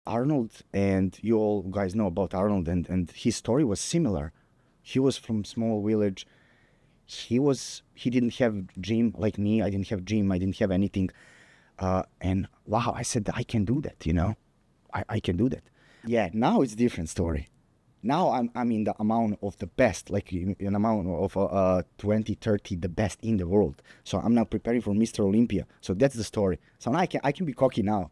Arnold, and you all guys know about Arnold, and his story was similar. He was from small village. He didn't have gym like me. I didn't have gym. I didn't have anything. And wow, I said I can do that. I can do that. Yeah, now it's different story. Now I'm in the amount of the best, like in amount of 20, 30, the best in the world. So I'm now preparing for Mr. Olympia. So that's the story. So now I can be cocky now.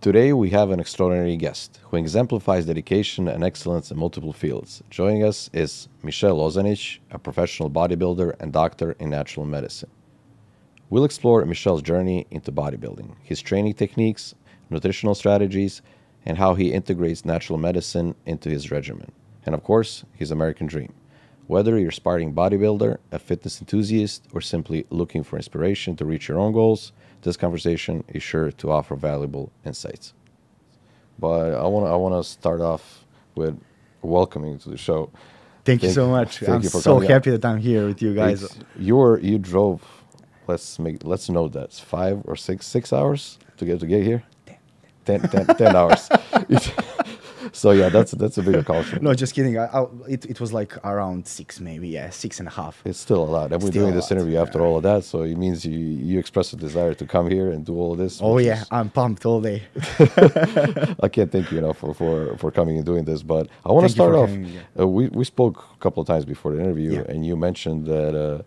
Today we have an extraordinary guest who exemplifies dedication and excellence in multiple fields. Joining us is Misel Lozanic, a professional bodybuilder and doctor in natural medicine. We'll explore Misel's journey into bodybuilding, his training techniques, nutritional strategies, and how he integrates natural medicine into his regimen. And of course, his American dream. Whether you're a aspiring bodybuilder, a fitness enthusiast, or simply looking for inspiration to reach your own goals, this conversation is sure to offer valuable insights. But I want to start off with welcoming you to the show. Thank you so much. I'm so happy that I'm here with you guys. You drove. Let's note that 5 or 6 hours to get here. 10 hours. So yeah, that's a big accomplishment. No, just kidding. It was like around 6, maybe. Yeah, 6.5. It's still a lot. And we're doing this interview after all of that, so it means you express a desire to come here and do all of this. Oh yeah, I'm pumped all day. I can't thank you enough for coming and doing this. But I want to start off. We spoke a couple of times before the interview, and you mentioned that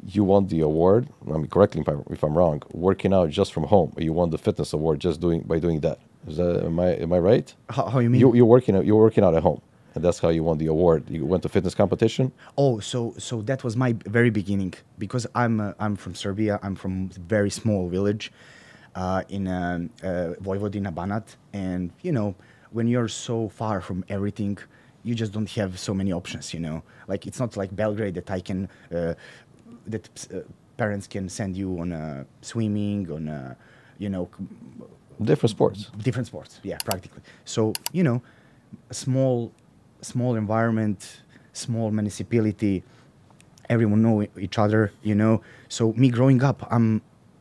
you won the award. I mean, correct me if I'm wrong. Working out just from home. You won the fitness award just by doing that. Am I right? How you mean? You're working out at home, and that's how you won the award. You went to fitness competition. Oh, so that was my very beginning, because I'm from Serbia. I'm from a very small village in Vojvodina, Banat, and when you're so far from everything, you just don't have so many options. Like it's not like Belgrade that I can parents can send you on swimming, on different sports. Different sports, yeah, practically. So, a small environment, small municipality, everyone know each other, So me growing up,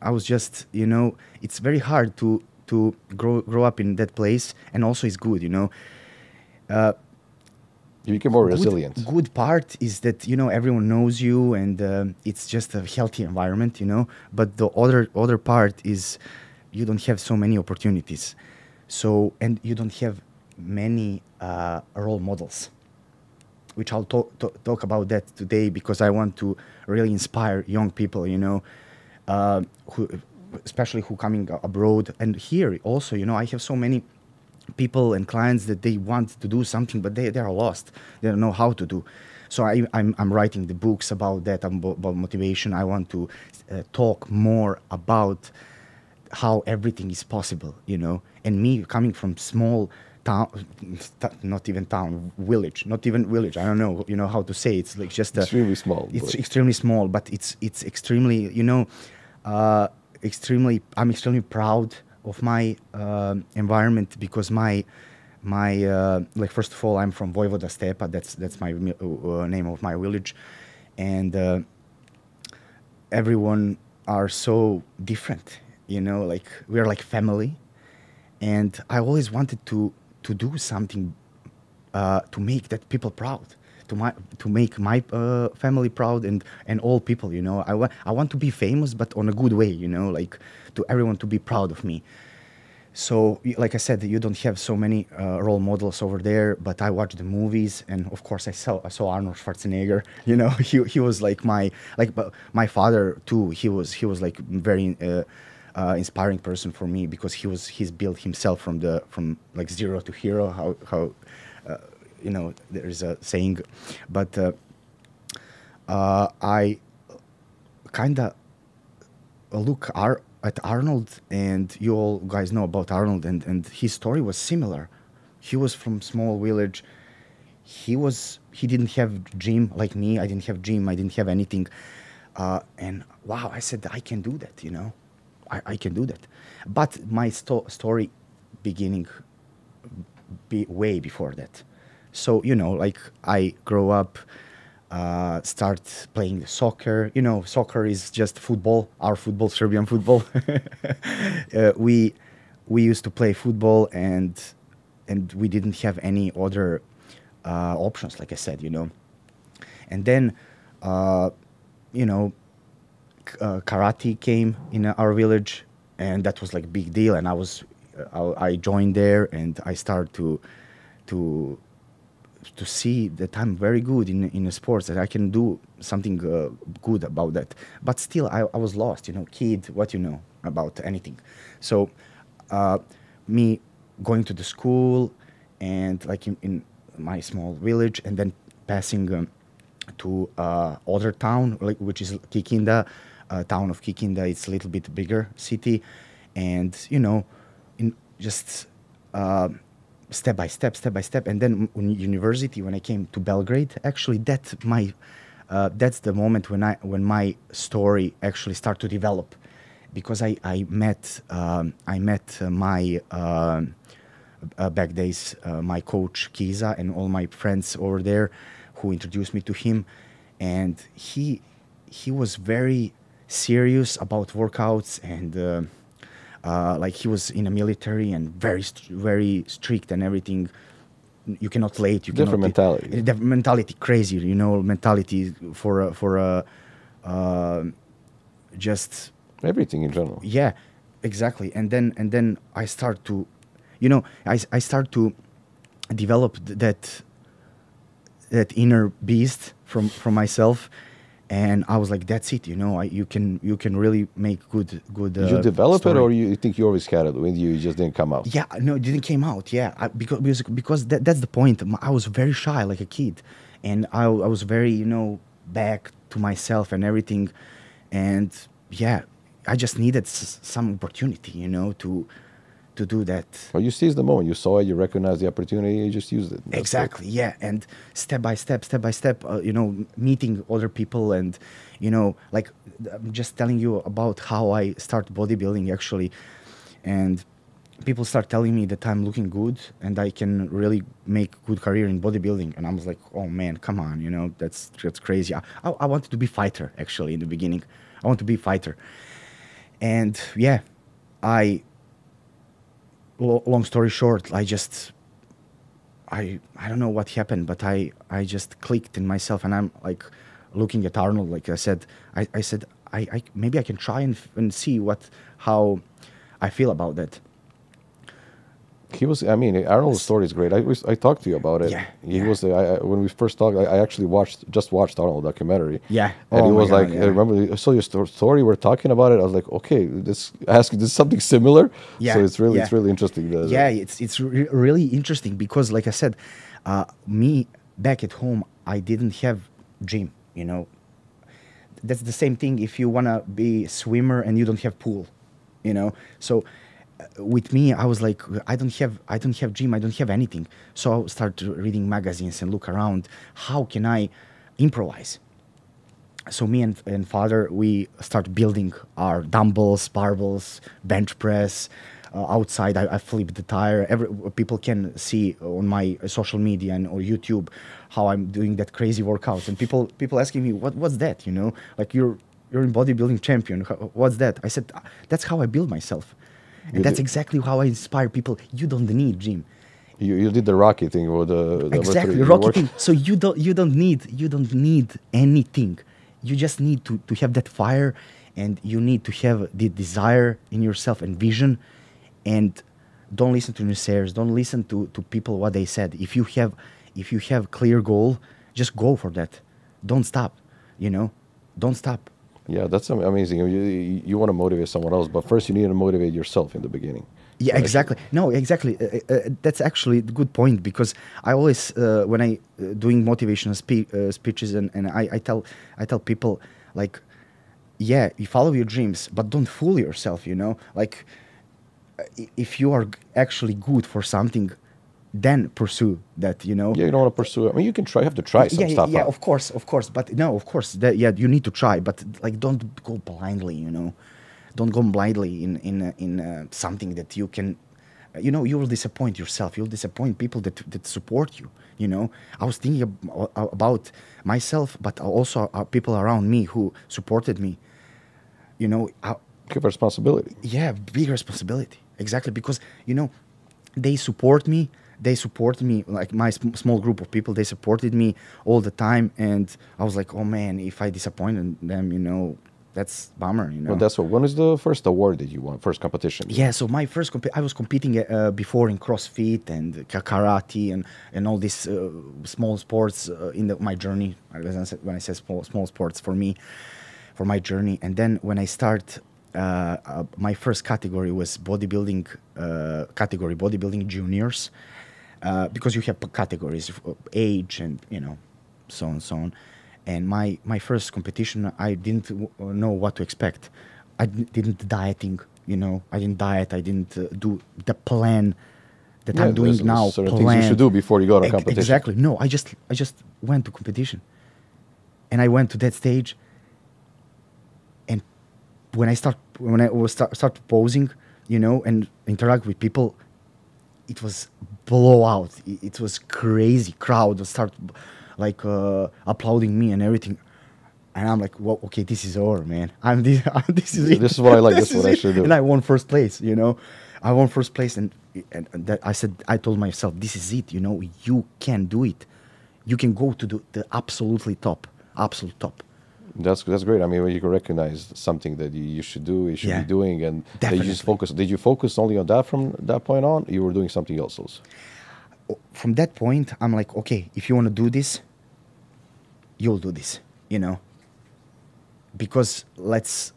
I was just, it's very hard to grow up in that place, and also it's good, You become more resilient. Good part is that, everyone knows you, and it's just a healthy environment, But the other part is you don't have so many opportunities. And you don't have many role models, which I'll talk about that today, because I want to really inspire young people, especially who coming abroad. And here also, I have so many people and clients that they want to do something, but they are lost. They don't know how to do. So I'm writing the books about that, about motivation. I want to talk more about how everything is possible, And me coming from small town, not even town, village, not even village. I don't know, how to say. It's like just extremely small. It's extremely small, but it's extremely, extremely. I'm extremely proud of my environment, because my like, first of all, I'm from Vojvoda Stepa. That's my name of my village, and everyone are so different. Like we're like family, and I always wanted to do something to make that people proud, to make my family proud, and all people. I want to be famous, but on a good way. Like to everyone to be proud of me. So, like I said, you don't have so many role models over there, but I watch the movies, and of course I saw Arnold Schwarzenegger. He was like my father too. He was like very inspiring person for me, because he's built himself from like zero to hero. How there is a saying, but I kind of look at Arnold, and you all guys know about Arnold, and his story was similar. He was from small village. He didn't have gym like me. I didn't have gym. I didn't have anything. And wow, I said I can do that. I can do that. But my story beginning, way before that. So like I grow up, start playing soccer. Soccer is just football, our football, Serbian football. We used to play football, and we didn't have any other options, like I said. And then, you know, karate came in our village, and that was like a big deal. And I joined there, and I started to see that I'm very good in sports, that I can do something good about that. But still, I was lost, kid, what you know about anything. So me going to the school, and like in my small village, and then passing to other town, like, which is Kikinda, town of Kikinda. It's a little bit bigger city, and in just step by step. And then in university, when I came to Belgrade, actually that's the moment when my story actually started to develop, because I met my back days, my coach Kiza, and all my friends over there, who introduced me to him. And he was very serious about workouts, and like he was in the military, and very strict and everything. You cannot late. You Different cannot, mentality. Different mentality, crazy. Mentality for just Everything in general. yeah, exactly. And then I start to, I start to develop that inner beast from myself, and I was like, that's it. You can really make good. Did you develop story. it, or you think you always had it with you? It just didn't come out. Yeah, no, it didn't came out. Yeah, because that's the point. I was very shy, like a kid, and I was very back to myself and everything, and yeah, I just needed some opportunity, to do that. Well, you seized the moment. You saw it. You recognized the opportunity. You just used it. That's Exactly, yeah. And step by step, meeting other people, and like I'm just telling you about how I start bodybuilding actually, and people start telling me that I'm looking good and I can really make good career in bodybuilding, and I was like, oh man, come on, that's crazy. I wanted to be fighter actually in the beginning. I want to be fighter, and yeah, long story short, I don't know what happened, but I just clicked in myself, and I'm like looking at Arnold, like I said, I said, I maybe I can try and see how I feel about that. Arnold's story is great. I talked to you about it. Yeah, He yeah. was when we first talked. I actually just watched Arnold documentary. Yeah. and Oh he my was God, like, yeah. I remember I saw your story. We're talking about it. I was like, okay, this is something similar. Yeah, So it's yeah. really interesting. Yeah, it's really interesting, because like I said, me back at home, I didn't have gym. That's the same thing if you wanna be a swimmer and you don't have pool. So with me, I was like, I don't have gym, I don't have anything. So I started reading magazines and look around. How can I improvise? So me and father, we start building our dumbbells, barbells, bench press. Outside, I flip the tire. People can see on my social media or YouTube how I'm doing that crazy workouts. And people asking me, what's that? Like you're in bodybuilding champion. What's that? I said, that's how I build myself. And that's exactly how I inspire people. You don't need gym. You did the Rocky thing or the Exactly, you Rocky worked- thing. So you don't need anything. You just need to have that fire, and you need to have the desire in yourself and vision, and don't listen to naysayers. Don't listen to people what they said. If you have clear goal, just go for that. Don't stop. Don't stop. Yeah, that's amazing. You want to motivate someone else, but first you need to motivate yourself in the beginning. Yeah, So exactly. No, exactly. That's actually a good point, because I always, when I doing motivational speeches, and I tell people, like, yeah, you follow your dreams, but don't fool yourself. Like, if you are actually good for something, then pursue that. Yeah, you don't want to pursue it. You can try. You have to try some stuff Yeah, out. of course. But no, of course, you need to try, but like, don't go blindly. Don't go blindly in something that you can you know, you will disappoint yourself. You'll disappoint people that support you. You know, I was thinking about myself, but also people around me who supported me. You know, Give responsibility. yeah, big responsibility. Exactly, because you know, they support me. They support me like my small group of people. They supported me all the time, and I was like, oh man, if I disappointed them, you know, that's bummer. You know. Well, that's what. When is the first award that you won? First competition? Yeah, so my first I was competing before in CrossFit and karate and all these small sports in my journey. When I say small sports for me, for my journey, and then when I start, my first category was bodybuilding category, bodybuilding juniors, because you have categories, age and you know, so on and so on. And my first competition, I didn't know what to expect. I didn't dieting, you know. I didn't diet. I didn't do the plan that I'm doing there's now. certain things you should do before you go to competition. Exactly. No, I just went to competition, and I went to that stage. And when I start posing, you know, and interact with people, it was blowout. It was crazy. Crowd would start like applauding me and everything. And I'm like, well, okay, this is over, man. This is it. This is what I like. This is what I it. should do. And I won first place, you know. I won first place, and that I told myself, this is it, you know. You can do it. You can go to the absolute top. That's great. I mean, when you can recognize something that you should do, you should be doing, and that you just focus. Did you focus only on that from that point on? You were doing something else also. From that point, I'm like, okay, if you want to do this, you'll do this, you know. Because let's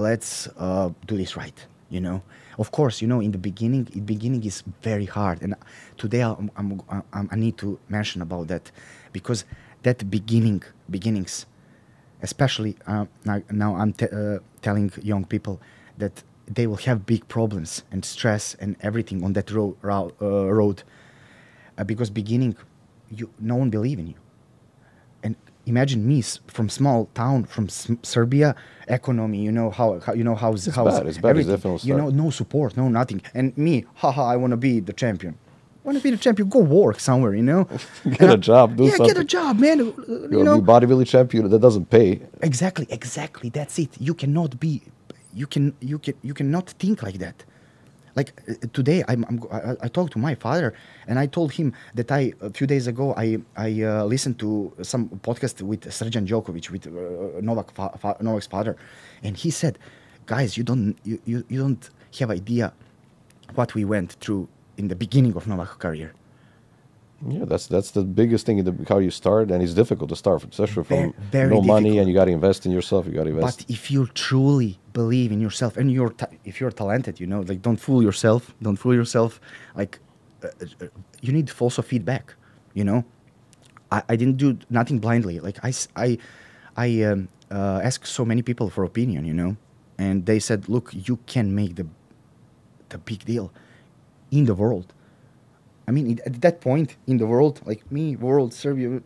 do this right, you know. Of course, you know, in the beginning is very hard, and today I need to mention about that, because that beginnings, especially now I'm telling young people that they will have big problems and stress and everything on that road, because beginning, no one believe in you. And imagine me from small town, from Serbia, economy. You know how how's It's bad. It's definitely you know, no support, no nothing. And me, haha, I want to be the champion. Want to be the champion? Go work somewhere, you know. Get a job, do something. Get a job, man. You know, be bodybuilding champion that doesn't pay. Exactly. That's it. You cannot be. You cannot think like that. Like today, I talked to my father, and I told him that a few days ago I listened to some podcast with Srđan Djokovic, with Novak's father, and he said, "Guys, you don't have idea what we went through in the beginning of Novak's career." Yeah, that's the biggest thing in how you start, and it's difficult to start, especially from very no money, difficult. and you got to invest in yourself. You got to invest. But if you truly believe in yourself, and if you're talented, you know, like don't fool yourself. Don't fool yourself. Like you need also feedback. You know, I didn't do nothing blindly. Like I asked so many people for opinion. You know, and they said, look, you can make the big deal in the world. I mean, at that point in the world, like me, world, Serbia,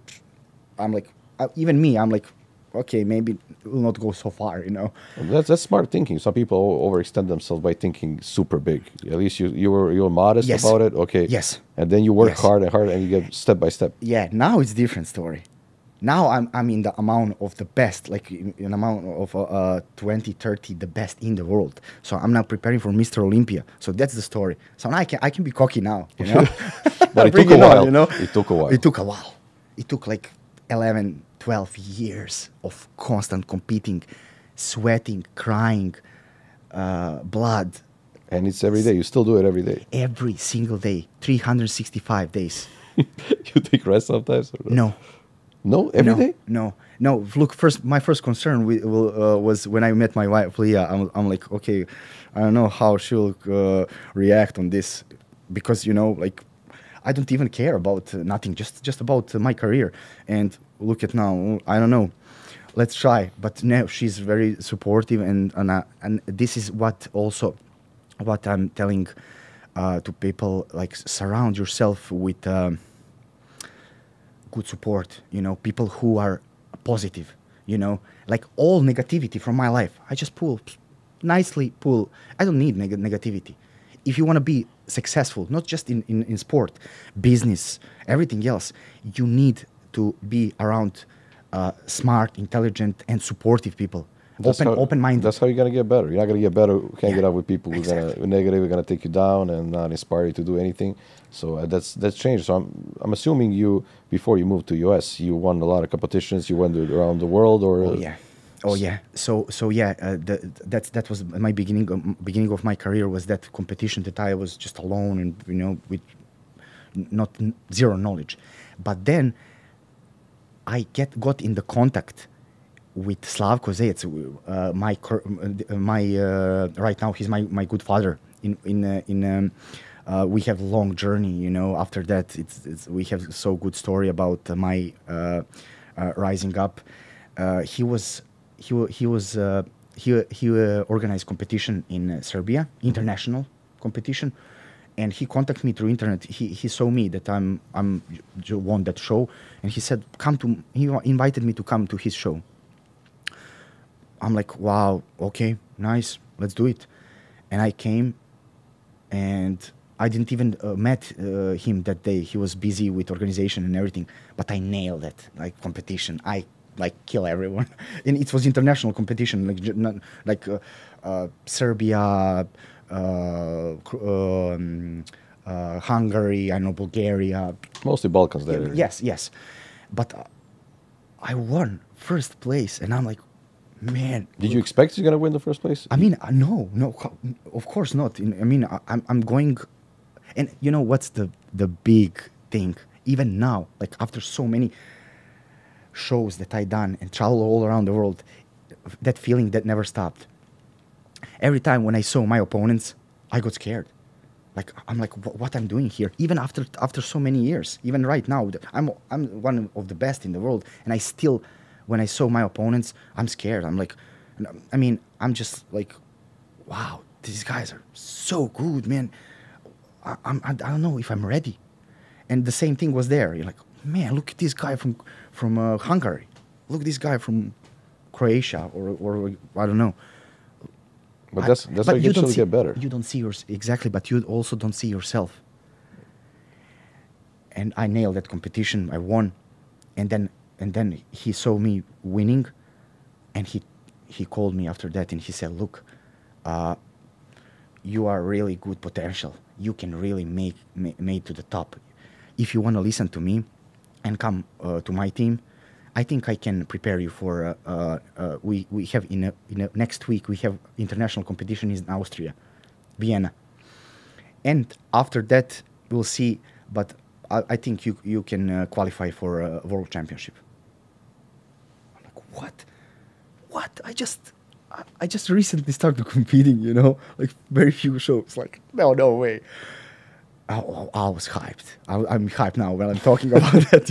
I'm like, even me, I'm like, okay, maybe it will not go so far, you know. That's smart thinking. Some people overextend themselves by thinking super big. At least you were modest about it, okay. Yes. And then you work hard, and you get step by step. Yeah, now it's different story. Now I'm in the amount of the best, like in amount of 20, 30, the best in the world. So I'm now preparing for Mr. Olympia. So that's the story. So now I can be cocky now, you know. But it took a while. You know? It took a while. It took a while. It took like 11, 12 years of constant competing, sweating, crying, blood. And it's every day. You still do it every day. Every single day, 365 days. You take rest sometimes? Or No. No, every day? No. Look, my first concern was when I met my wife, Leah. I'm like, okay, I don't know how she'll react on this, because you know, like, I don't even care about nothing, just about my career. And look at now, I don't know. Let's try. But no, she's very supportive, and this is what I'm telling to people, like, surround yourself with good support, you know, people who are positive, you know, like all negativity from my life, I just nicely pull. I don't need negativity. If you want to be successful, not just in sport, business, everything else, you need to be around smart, intelligent, and supportive people. Open-minded. That's how you're gonna get better. You're not gonna get better. Can't get Yeah, up with people who exactly. are gonna negative, are gonna take you down and not inspire you to do anything. So that's changed. So I'm assuming you, before you moved to US, you won a lot of competitions. You went around the world, or Oh yeah, oh yeah. So yeah, that was my beginning of my career, was that competition that I was just alone and with zero knowledge. But then I got in the contact with Slavko Zec, right now he's my good father. We have long journey, After that, we have so good story about my rising up. He was he organized competition in Serbia, international competition, and he contacted me through internet. He saw me that I'm won that show, and he said he invited me to come to his show. I'm like, wow, okay, nice, let's do it. And I came, and I didn't even met him that day. He was busy with organization and everything, but I nailed it, like competition. I kill everyone, and it was international competition, Serbia, Hungary, I know Bulgaria. mostly Balkans there. Yes, but I won first place, and I'm like, man. Did you expect you're gonna win the first place? I mean, no, of course not. I'm going, and what's the big thing? Even now, like after so many shows that I done and travel all around the world, that feeling that never stopped. Every time when I saw my opponents, I got scared. Like I'm like, what I'm doing here? Even after so many years, even right now, I'm one of the best in the world, and I still, when I saw my opponents, I'm scared. I'm like, I'm just like, wow, these guys are so good, man. I don't know if I'm ready. And the same thing was there. You're like, man, look at this guy from Hungary. Look at this guy from Croatia or I don't know. But that's how you can still get better. You don't see exactly, but you also don't see yourself. And I nailed that competition. I won, and then he saw me winning, and he called me after that, and he said, "Look, you are really good potential. You can really make to the top. If you want to listen to me, and come to my team, I think I can prepare you for. We have in next week we have international competition in Austria, Vienna, and after that we'll see. But I think you can qualify for a world championship." I'm like, what? I just recently started competing. Like very few shows. Like no way. I was hyped. I'm hyped now when I'm talking about that.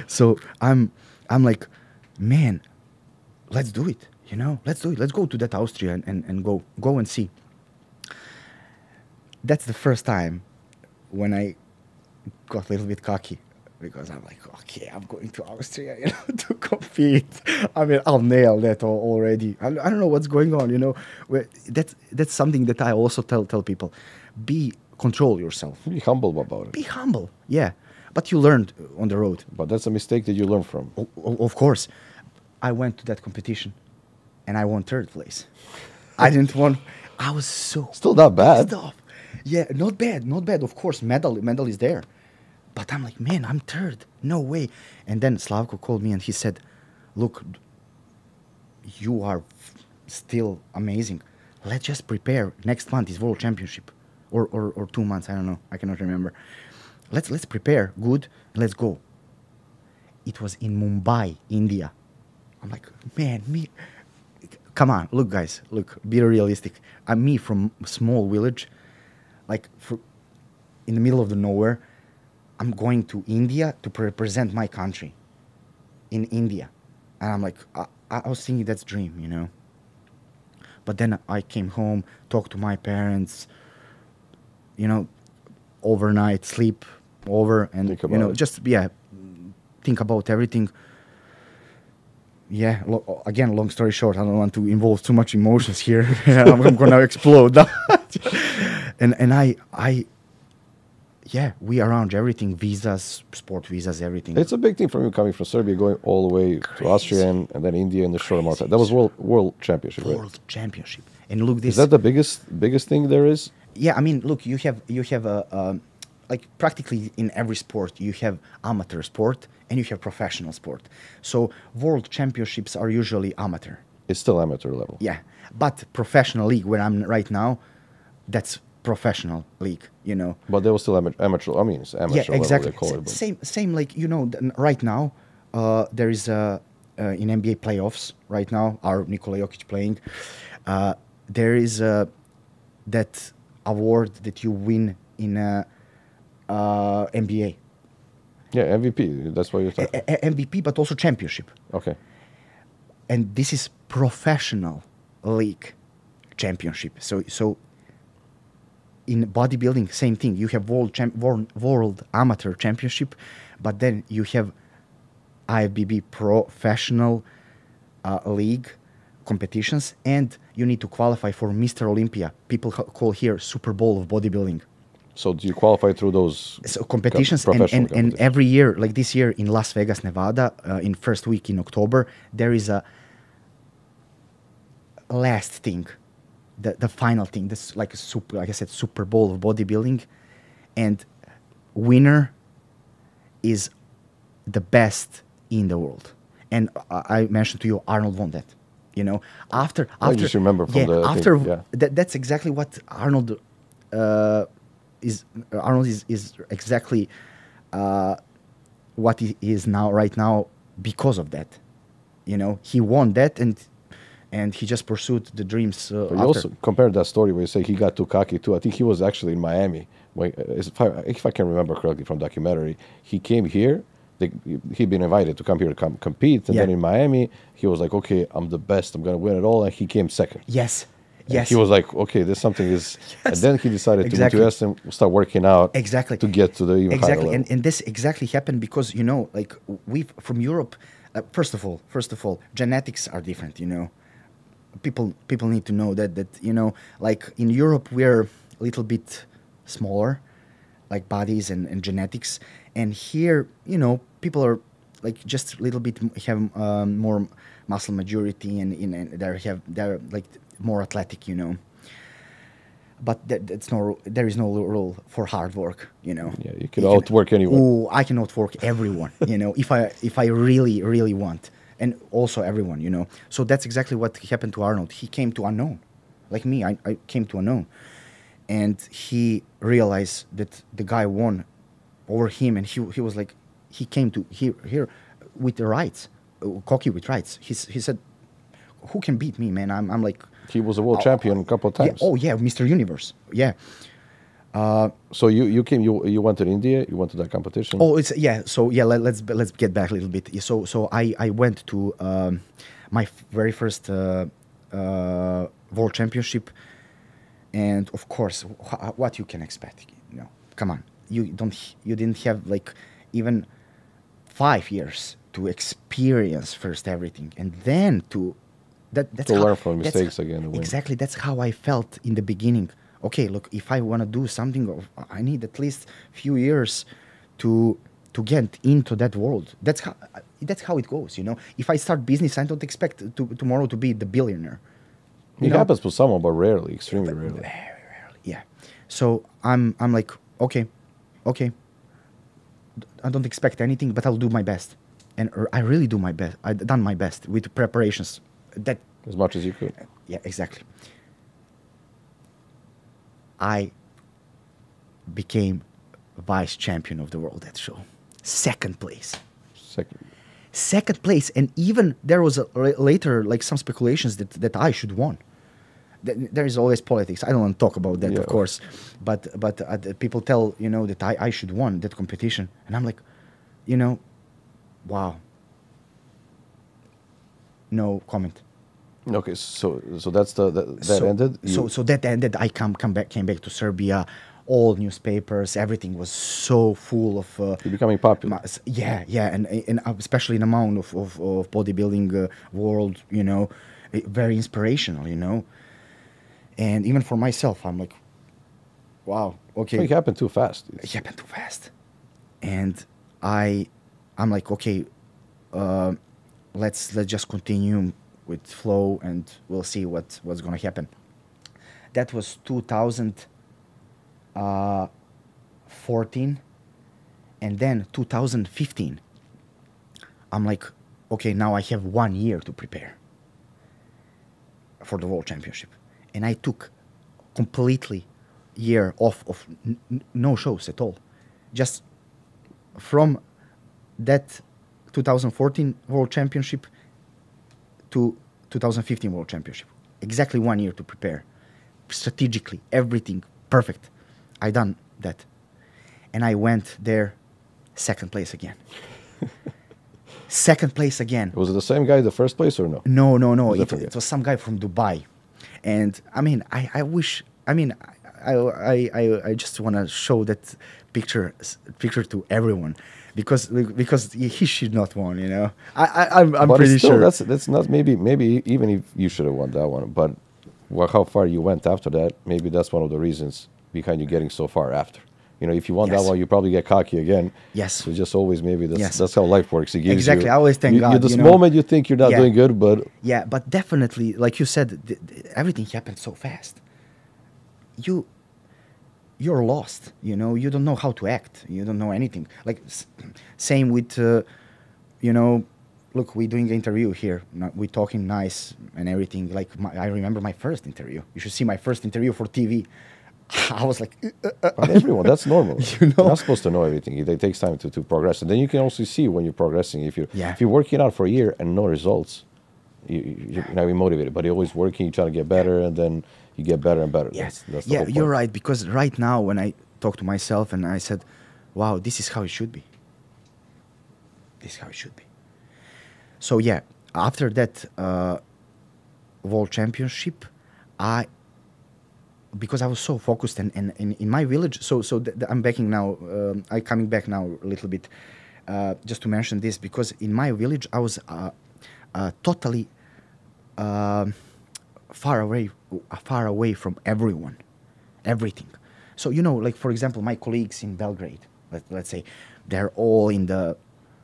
So I'm like, man, let's do it. Let's do it. Let's go to that Austria and go and see. That's the first time when I got a little bit cocky, because I'm like, okay, I'm going to Austria, to compete. I'll nail that already. I don't know what's going on, That's something that I also tell people. Control yourself. Be humble about it. Be humble, yeah. But you learned on the road. But that's a mistake that you learn from. Of course. I went to that competition, and I won third place. I didn't won. I was so Still not bad. pissed off. Yeah, not bad. Of course, medal is there. But I'm like, man, I'm third. No way. And then Slavko called me and he said, look, you are still amazing. Let's just prepare. Next month is World Championship. Or 2 months, I don't know. I cannot remember. Let's prepare. Good. Let's go. It was in Mumbai, India. I'm like, man, come on. Look, guys. Look, be realistic. I'm me from a small village, in the middle of the nowhere. I'm going to India to represent my country in India. And I'm like, I was thinking that's a dream, But then I came home, talked to my parents, overnight, sleep over, and, think about everything. Yeah, again, long story short, I don't want to involve too much emotions here. I'm going to explode. and I yeah, we arrange everything, visas, sport visas, everything. It's a big thing for you coming from Serbia, going all the way to Austria and then India in the short amount of time. That was world championship, right? World championship. And look, this Is that the biggest thing there is? yeah, I mean, look, you have a like practically in every sport you have amateur sport and you have professional sport. So world championships are usually amateur. It's still amateur level. Yeah, but professional league where I'm right now, that's professional league. You know. But they were still amateur. I mean, it's amateur Yeah, level exactly. they call it. But Same like right now, there is in NBA playoffs right now. Our Nikola Jokic playing. There is that award that you win in NBA. yeah, MVP. That's what you're talking. MVP, but also championship. Okay. And this is professional league championship. So in bodybuilding, same thing. You have world amateur championship, but then you have IFBB professional league competitions, and you need to qualify for Mr. Olympia. People call here Super Bowl of bodybuilding. So do you qualify through those So competitions, professional and competitions? every year, like this year in Las Vegas, Nevada, in first week in October, there is a last thing, the final thing. This like a super, like I said, Super Bowl of bodybuilding, and winner is the best in the world. And I mentioned to you, Arnold won that. You know, after I just remember from the thing, after yeah. that's exactly what Arnold is. Arnold is exactly what he is now right now because of that. You know, he won that, and he just pursued the dreams. But you also compared that story where you say he got too cocky too. I think he was actually in Miami. When, if I can remember correctly from documentary, he came here. He'd been invited to come here to compete, and Yeah. then in Miami, he was like, "Okay, I'm the best. I'm gonna win it all," and he came second. Yes, And yes. he was like, "Okay, there's something is," and Yes. then he decided Exactly. to US and start working out Exactly. to get to the even higher exactly level. and this exactly happened because like we from Europe, first of all genetics are different. People need to know that like in Europe we're a little bit smaller, like bodies and genetics, and here people are like just a little bit have more muscle majority and they're like more athletic. But there is no rule for hard work. Yeah, you can outwork anyone. Oh, I can outwork everyone. If I really want, and also everyone. So that's exactly what happened to Arnold. He came to unknown, like me. I came to unknown, and he realized that the guy won over him, and he was like, he came to here with the rights, cocky with rights. He said, "Who can beat me, man? I'm like." He was a world champion a couple of times. Yeah, oh yeah, Mr. Universe. Yeah. So you came, you went to India, you went to that competition. Oh, it's yeah. So yeah, let's get back a little bit. So I went to my very first world championship, and of course, what you can expect. Come on, you didn't have like even 5 years to experience first everything, and then that's To how, learn from that's- mistakes again and win. Exactly, that's how I felt in the beginning. Okay, look, if I want to do something, I need at least few years to get into that world. That's how it goes. If I start business, I don't expect tomorrow to be the billionaire. It happens to someone, but rarely, extremely rarely. Very rarely, yeah. So I'm like, okay, I don't expect anything, but I'll do my best, and I really do my best. I done my best with preparations. That As much as you could. yeah, exactly. I became vice champion of the world that show. Second place. Second place, and even there was later like some speculations that I should won. There is always politics. I don't want to talk about that, Yeah. of course, but people tell that I should won that competition, and I'm like, wow. No comment. Okay, so that's that So- ended. So that ended. I came back to Serbia. All newspapers, everything was so full of. You're becoming popular. Yeah, and especially in amount of bodybuilding world, very inspirational, And even for myself, I'm like, wow, It okay, happened too fast. it happened too fast, and I'm like, okay, let's just continue with flow, and we'll see what's gonna happen. That was 2014, and then 2015. I'm like, okay, now I have 1 year to prepare for the World Championship, and I took completely year off of no shows at all, just from that 2014 World Championship to 2015 World Championship. Exactly 1 year to prepare, strategically, everything perfect. I done that, and I went there, second place again. Second place again. Was it the same guy the first place or no? No, no, no. It was It, different it guy. was some guy from Dubai, and I mean, I wish. I mean, I just want to show that picture to everyone, because he should not won. You know, I'm But pretty still, sure. that's not maybe even if you should have won that one, but how far you went after that, maybe that's one of the reasons behind you getting so far after. You know, if you won that Yes. one, you probably get cocky again. Yes. So just always maybe Yes. that's how life works. It gives Exactly. you I always thank God, this you know. moment you think you're not Yeah. doing good, but Yeah, but definitely, like you said, everything happened so fast. You're lost. You know, you don't know how to act. You don't know anything. Like same with, you know, look, we're doing an interview here. We're talking nice and everything. Like I remember my first interview. You should see my first interview for TV. I was like, but everyone, that's normal. You know? You're not supposed to know everything. It takes time to progress, and then you can also see when you're progressing. If Yeah. you're working out for a year and no results, you're not be motivated. But you're always working, you try to get better, and then you get better and better. Yes, That's the yeah, whole you're point. right. Because right now, when I talk to myself and I said, "Wow, this is how it should be. This is how it should be." So yeah, after that World Championship, because I was so focused and in my village. So I'm backing now. I'm coming back now a little bit, just to mention this, because in my village I was totally far away from everyone, everything. So you know, like for example, my colleagues in Belgrade, let's say, they're all in the.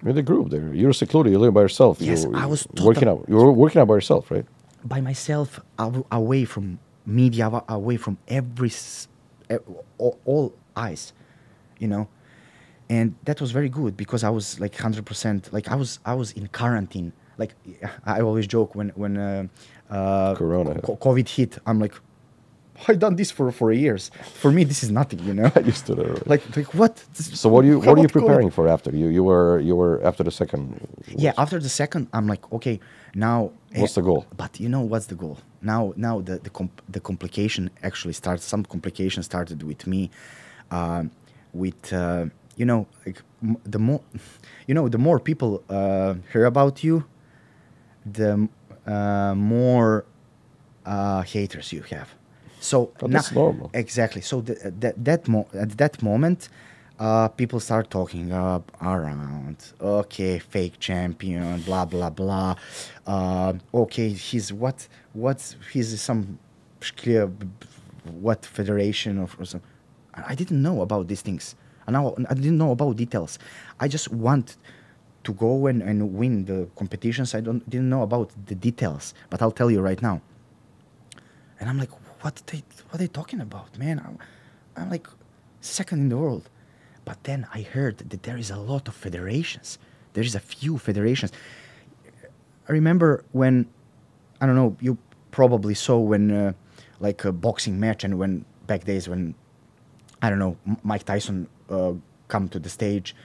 You're the group there. You're secluded. You live by yourself. Yes, You're I was working out. You were working out by yourself, right? By myself, away from media, away from all eyes, you know, and that was very good because I was like 100%. Like I was in quarantine. Like I always joke when Corona. COVID hit. I'm like, I done this for years. For me, this is nothing, you know. I used to know. like what? So what are you What COVID? preparing for after? You were after the second. Yeah, after the second, I'm like, okay, now. What's the goal? But you know what's the goal? Now the complication actually starts. Some complication started with me, with you know, like the more, you know, the more people hear about you, the more haters you have. So But that's normal. Exactly. So at that moment, people start talking around. Okay, fake champion, blah blah blah. Okay, he's he's some what federation or some. I didn't know about these things. I didn't know about details. I just want to go and win the competitions. I didn't know about the details, but I'll tell you right now. And I'm like, what are they talking about, man? I'm like second in the world. But then I heard that there is a lot of federations. There is a few federations. I remember when, I don't know, you probably saw when like a boxing match, and when back days when, I don't know, Mike Tyson come to the stage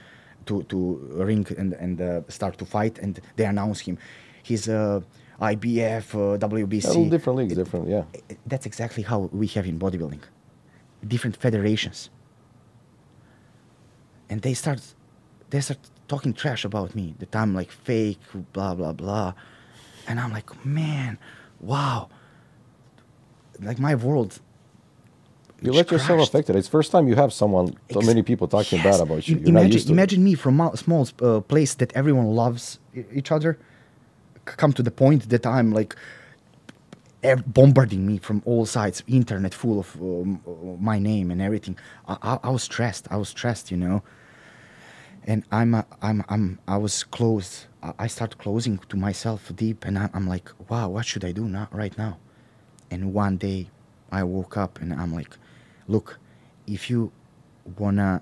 to ring and start to fight, and they announce him. He's IBF, WBC. All different leagues, different, yeah. That's exactly how we have in bodybuilding. Different federations. And they start talking trash about me, that I'm like fake, blah, blah, blah. And I'm like, man, wow. Like my world. You let yourself crashed. affected. It's first time you have someone, so many people talking Yes. bad about you. You're not used to it. Imagine me from a small place that everyone loves each other, come to the point that I'm like, bombarding me from all sides, internet full of my name and everything. I was stressed. I was stressed, you know. And I was closed. I started closing to myself deep, and I'm like, wow, what should I do now, right now? And one day, I woke up and I'm like, look, if you wanna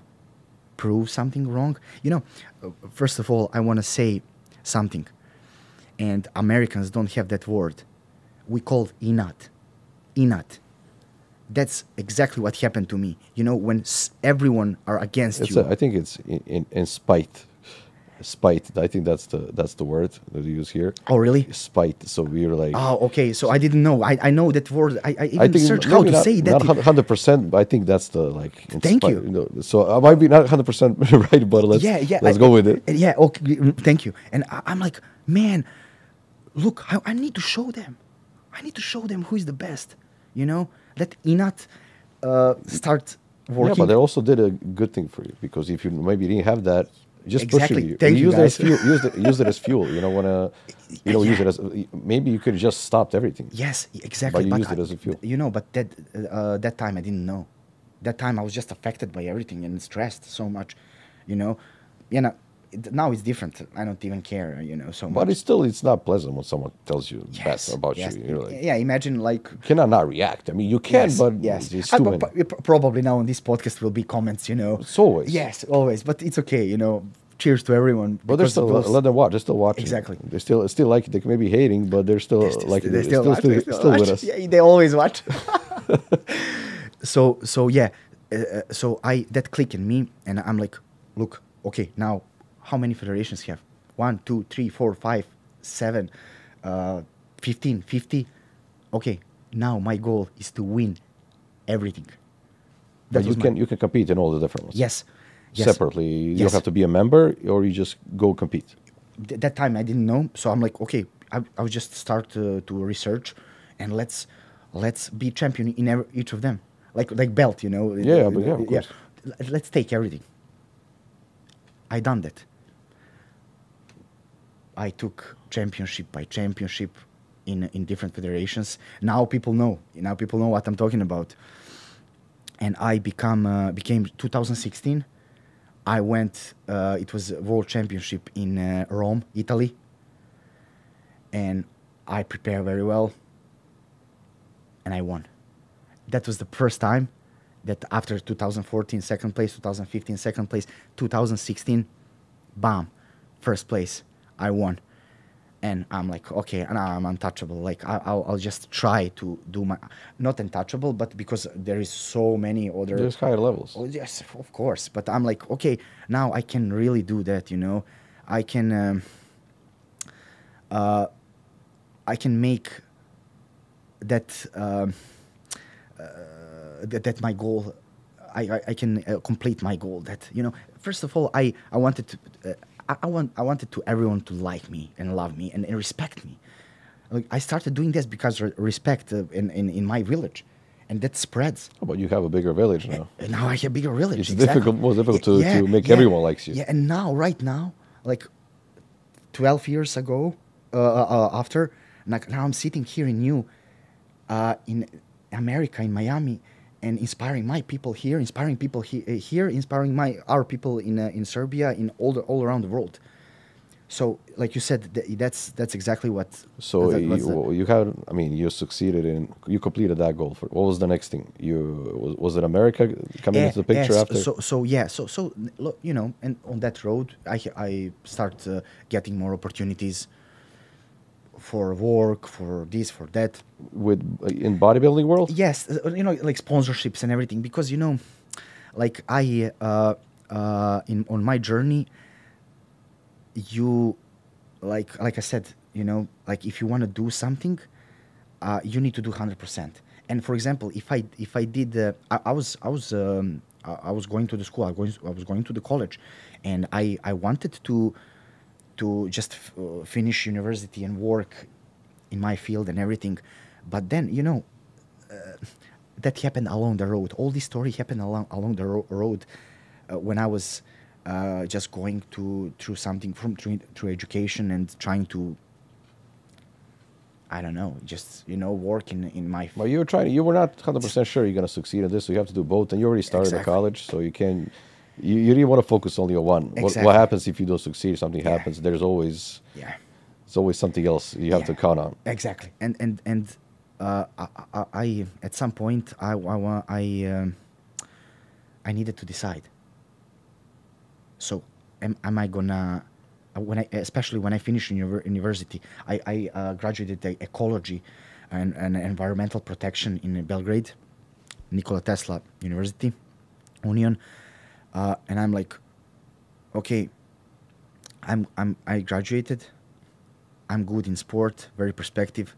prove something wrong, you know, first of all, I wanna say something, and Americans don't have that word. We call inat, inat. That's exactly what happened to me. You know, when everyone are against It's you. I think it's in spite. Spite. I think that's the word that you use here. Oh, really? Spite. So we're like. Oh, okay. So I didn't know. I know that word. I I even think searched how maybe to say that. not 100%, but I think that's the like. Thank you. Know, so I might be not 100% right, but let's go with it. Yeah, okay. Thank you. And I'm like, man, look, I need to show them. I need to show them who is the best. You know, let Inat start working. Yeah, but they also did a good thing for you, because if you maybe didn't have that, just Exactly. pushing you. Thank you, Use it as guys. fuel. Use it as fuel. You don't want to. You know, use it as maybe you could have just stopped everything. Yes, exactly. But you used it as a fuel. You know, but that time I didn't know. That time I was just affected by everything and stressed so much. You know, now it's different. I don't even care. You know, so much. But it's not pleasant when someone tells you bad about yes. you. You're like, yeah, imagine like. you cannot not react. I mean, you can, but yes. it's too many. Probably now on this podcast will be comments. You know, It's always. Yes, always. But it's okay. You know, cheers to everyone. But they're still let them watch. They're still watching. Exactly. They still like it. They may be hating, but they're still like they still watch. with us. Yeah, they always watch. so yeah, so that clicked in me, and I'm like, look, okay, now how many federations you have? 1, 2, 3, 4, 5, 7, 15, 50. Okay, now my goal is to win everything. But you can compete in all the different ones. Yes. Separately. You don't have to be a member, or you just go compete. That time I didn't know, so I'm like, okay, I will just start to research, and let's be champion in each of them, like belt, you know. Yeah, but yeah, of course. Let's take everything. I done that. I took championship by championship in different federations. Now people know. Now people know what I'm talking about. And I became 2016. I went. It was a world championship in Rome, Italy, and I prepared very well, and I won. That was the first time that after 2014 second place, 2015 second place, 2016, bam, first place. I won. And I'm like, okay, and I'm untouchable. Like, I'll just try to do my, not untouchable, but because there is so many other. There's higher levels. Oh, yes, of course. But I'm like, okay, now I can really do that, you know. I can make that, that my goal, I can complete my goal. That, you know, first of all, I wanted to, I wanted to everyone to like me and love me and respect me. Like, I started doing this because respect in my village, and that spreads. Oh, but you have a bigger village now. And now I have a bigger village. It's exactly. more difficult to make everyone likes you. Yeah, and now, right now, like 12 years ago, after, like, now I'm sitting here in America, in Miami, and inspiring my people here, inspiring people here, inspiring our people in Serbia, in all around the world. So, like you said, that's exactly what. So you succeeded you completed that goal. What was the next thing? Was it America coming into the picture after? So you know, and on that road, I start getting more opportunities for work, for this, for that. In bodybuilding world? Yes, you know, like sponsorships and everything, because, you know, like on my journey, you, like I said, you know, like if you want to do something, you need to do 100%. And for example, if I did, I was going to the school, I was going to the college, and I wanted to just finish university and work in my field and everything. But then, you know, that happened along the road. All this story happened along the road when I was just going through something through education and trying to I don't know, just work in my Well, you were trying. You were not 100% sure you're going to succeed in this, so you have to do both. And you already started at exactly. college, so you can. You really want to focus only on one. What Exactly. happens if you don't succeed? Something Yeah. happens. Yeah. There's always something else you have Yeah. to count on. Exactly. And I at some point I needed to decide. So am I gonna especially when I finished university, I graduated ecology and environmental protection in Belgrade, Nikola Tesla University, Union, and I'm like, okay, I graduated, I'm good in sport, very perspective.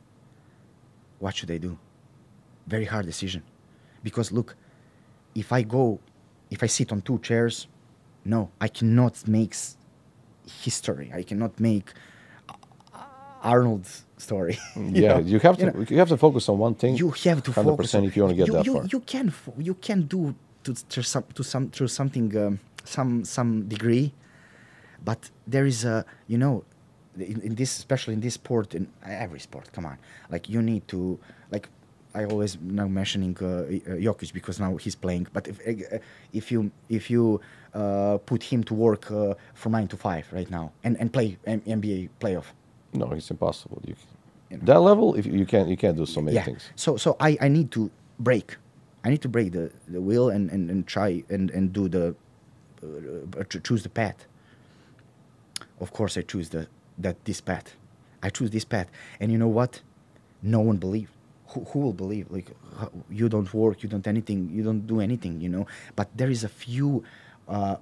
What should I do? Very hard decision, because look, if I sit on two chairs, no, I cannot make history. I cannot make Arnold's story. Yeah, you have to. You have to focus on one thing. You have to 100% focus on, if you want to get that far. you can do to something some degree, but there is a in this, especially in this sport, in every sport, come on, like you need to, like I always now mentioning Jokic because now he's playing, but if you put him to work from 9 to 5 right now and play NBA playoff. No, it's impossible. You know. That level, if you can't do so many Yeah. things. So I need to break. I need to break the wheel and try and do the choose the path. Of course, I choose this path. I choose this path, and you know what? No one believe. Who will believe? Like you don't work, you don't anything, you don't do anything, But there is a few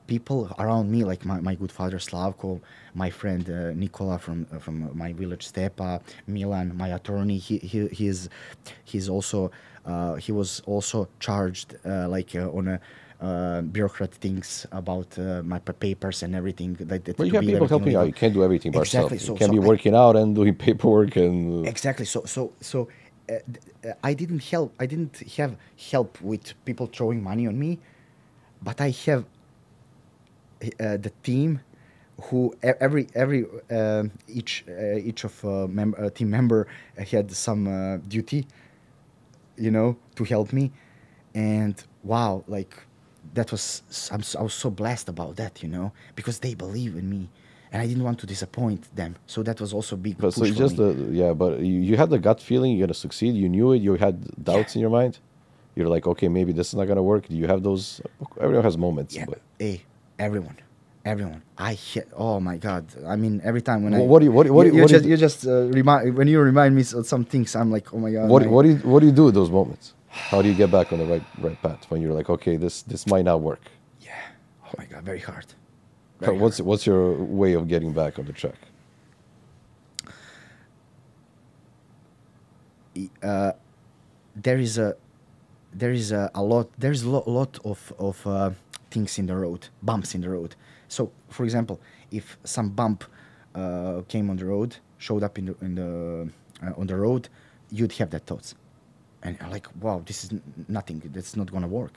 people around me, like my good father Slavko, my friend Nikola from my village Stepa, Milan, my attorney. He's also he was also charged on a bureaucrat things about my papers and everything. Well, you have people helping you out. You can't do everything by Exactly. yourself. You can't be working out and doing paperwork and. Exactly. So I didn't have help with people throwing money on me, but I have the team who each of team member had some duty, to help me, and wow, like that was I was so blessed about that, because they believe in me. And I didn't want to disappoint them, so that was also a big But push so for just me. but you had the gut feeling you're gonna succeed. You knew it. You had doubts in your mind. You're like, okay, maybe this is not gonna work. Do you have those? Everyone has moments. Yeah, But hey, everyone. Oh my God! I mean, every time when what do you just remind when you remind me of some things, I'm like, oh my God. what do you do at those moments? How do you get back on the right path when you're like, okay, this might not work? Yeah. Oh my God, very hard. So what's your way of getting back on the track? There is a lot of things in the road, bumps in the road. So, for example, if some bump came on the road, showed up on the road, you'd have that thoughts, and you're like, wow, this is nothing. That's not gonna work.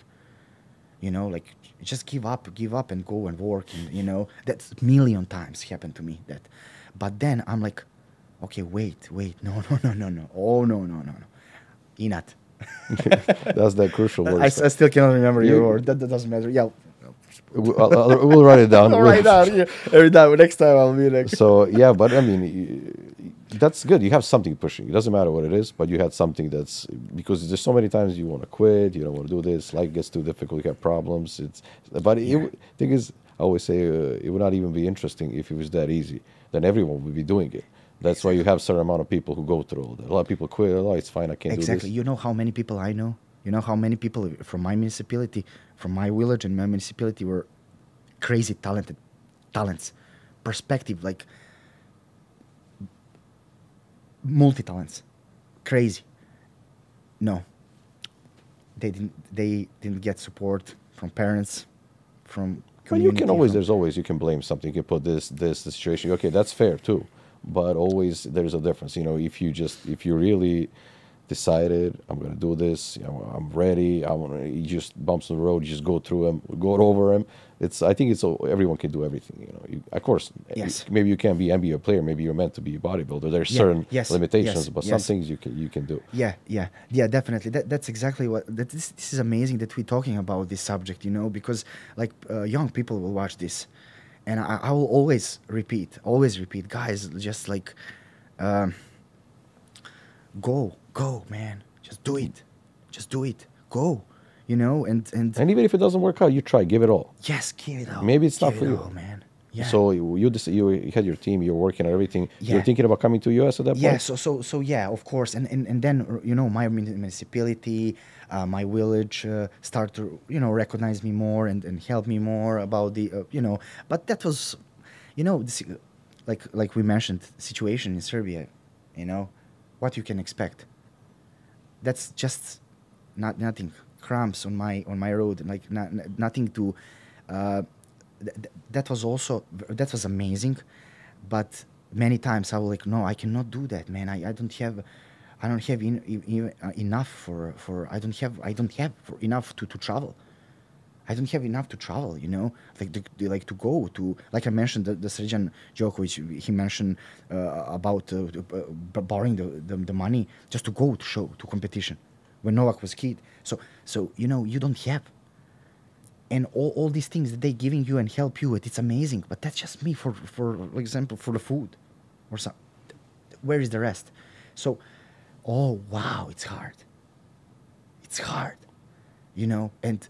Like just give up and go and work, and that's a million times happened to me that. But then I'm like, okay, wait, no, oh no, Inat. That's that crucial word. I still cannot remember your word. That doesn't matter. Yeah. We'll write it down. I'll write down. Yeah. Every time. Next time I'll be next. So yeah, but I mean, that's good. You have something pushing. It doesn't matter what it is, but you had something that's because there's so many times you want to quit. You don't want to do this. Life gets too difficult. You have problems. Thing is, I always say it would not even be interesting if it was that easy. Then everyone would be doing it. That's why you have a certain amount of people who go through all that. A lot of people quit. Oh, it's fine. I can't do this. Exactly. You know how many people I know? You know how many people from my municipality, from my village and my municipality were crazy talents, perspective, like multi-talents, crazy. No, they didn't get support from parents, from community. Well, you can blame something. You can put the situation. Okay, that's fair too. But always there's a difference. If you really decided I'm going to do this. You know, I'm ready. You just bumps on the road. You just go through them, go over them. I think everyone can do everything. You know, of course, Yes. maybe you can't be NBA player. Maybe you're meant to be a bodybuilder. There's certain Yes. limitations, Yes. but some Yes. things you can do. Yeah, definitely. That's exactly what. This is amazing that we're talking about this subject. You know, because like young people will watch this, and I will always repeat, guys. Just like, go, man. Just do it. Go. You know, and And even if it doesn't work out, you try, give it all. yes, give it all. Maybe it's not Give for it you. all, man. Yeah. So you had your team, you're working on everything. Yeah. You're thinking about coming to US at that Yeah, point? so yeah, of course, and then you know my municipality, my village start to recognize me more and help me more about the but that was, this, like we mentioned, situation in Serbia, you know, what you can expect. That's just nothing cramps on my road, like nothing to. That was also that was amazing, but many times I was like, no, I cannot do that, man. I don't have, enough for I don't have enough to travel. I don't have enough to travel, like to go to, like I mentioned, the Sređan Djokovic, he mentioned about borrowing the money just to go to show, to competition when Novak was kid. So you don't have. And all these things that they giving you and help you with, it's amazing. But that's just me for example, for the food or some. Where is the rest? So, oh wow, it's hard. It's hard, and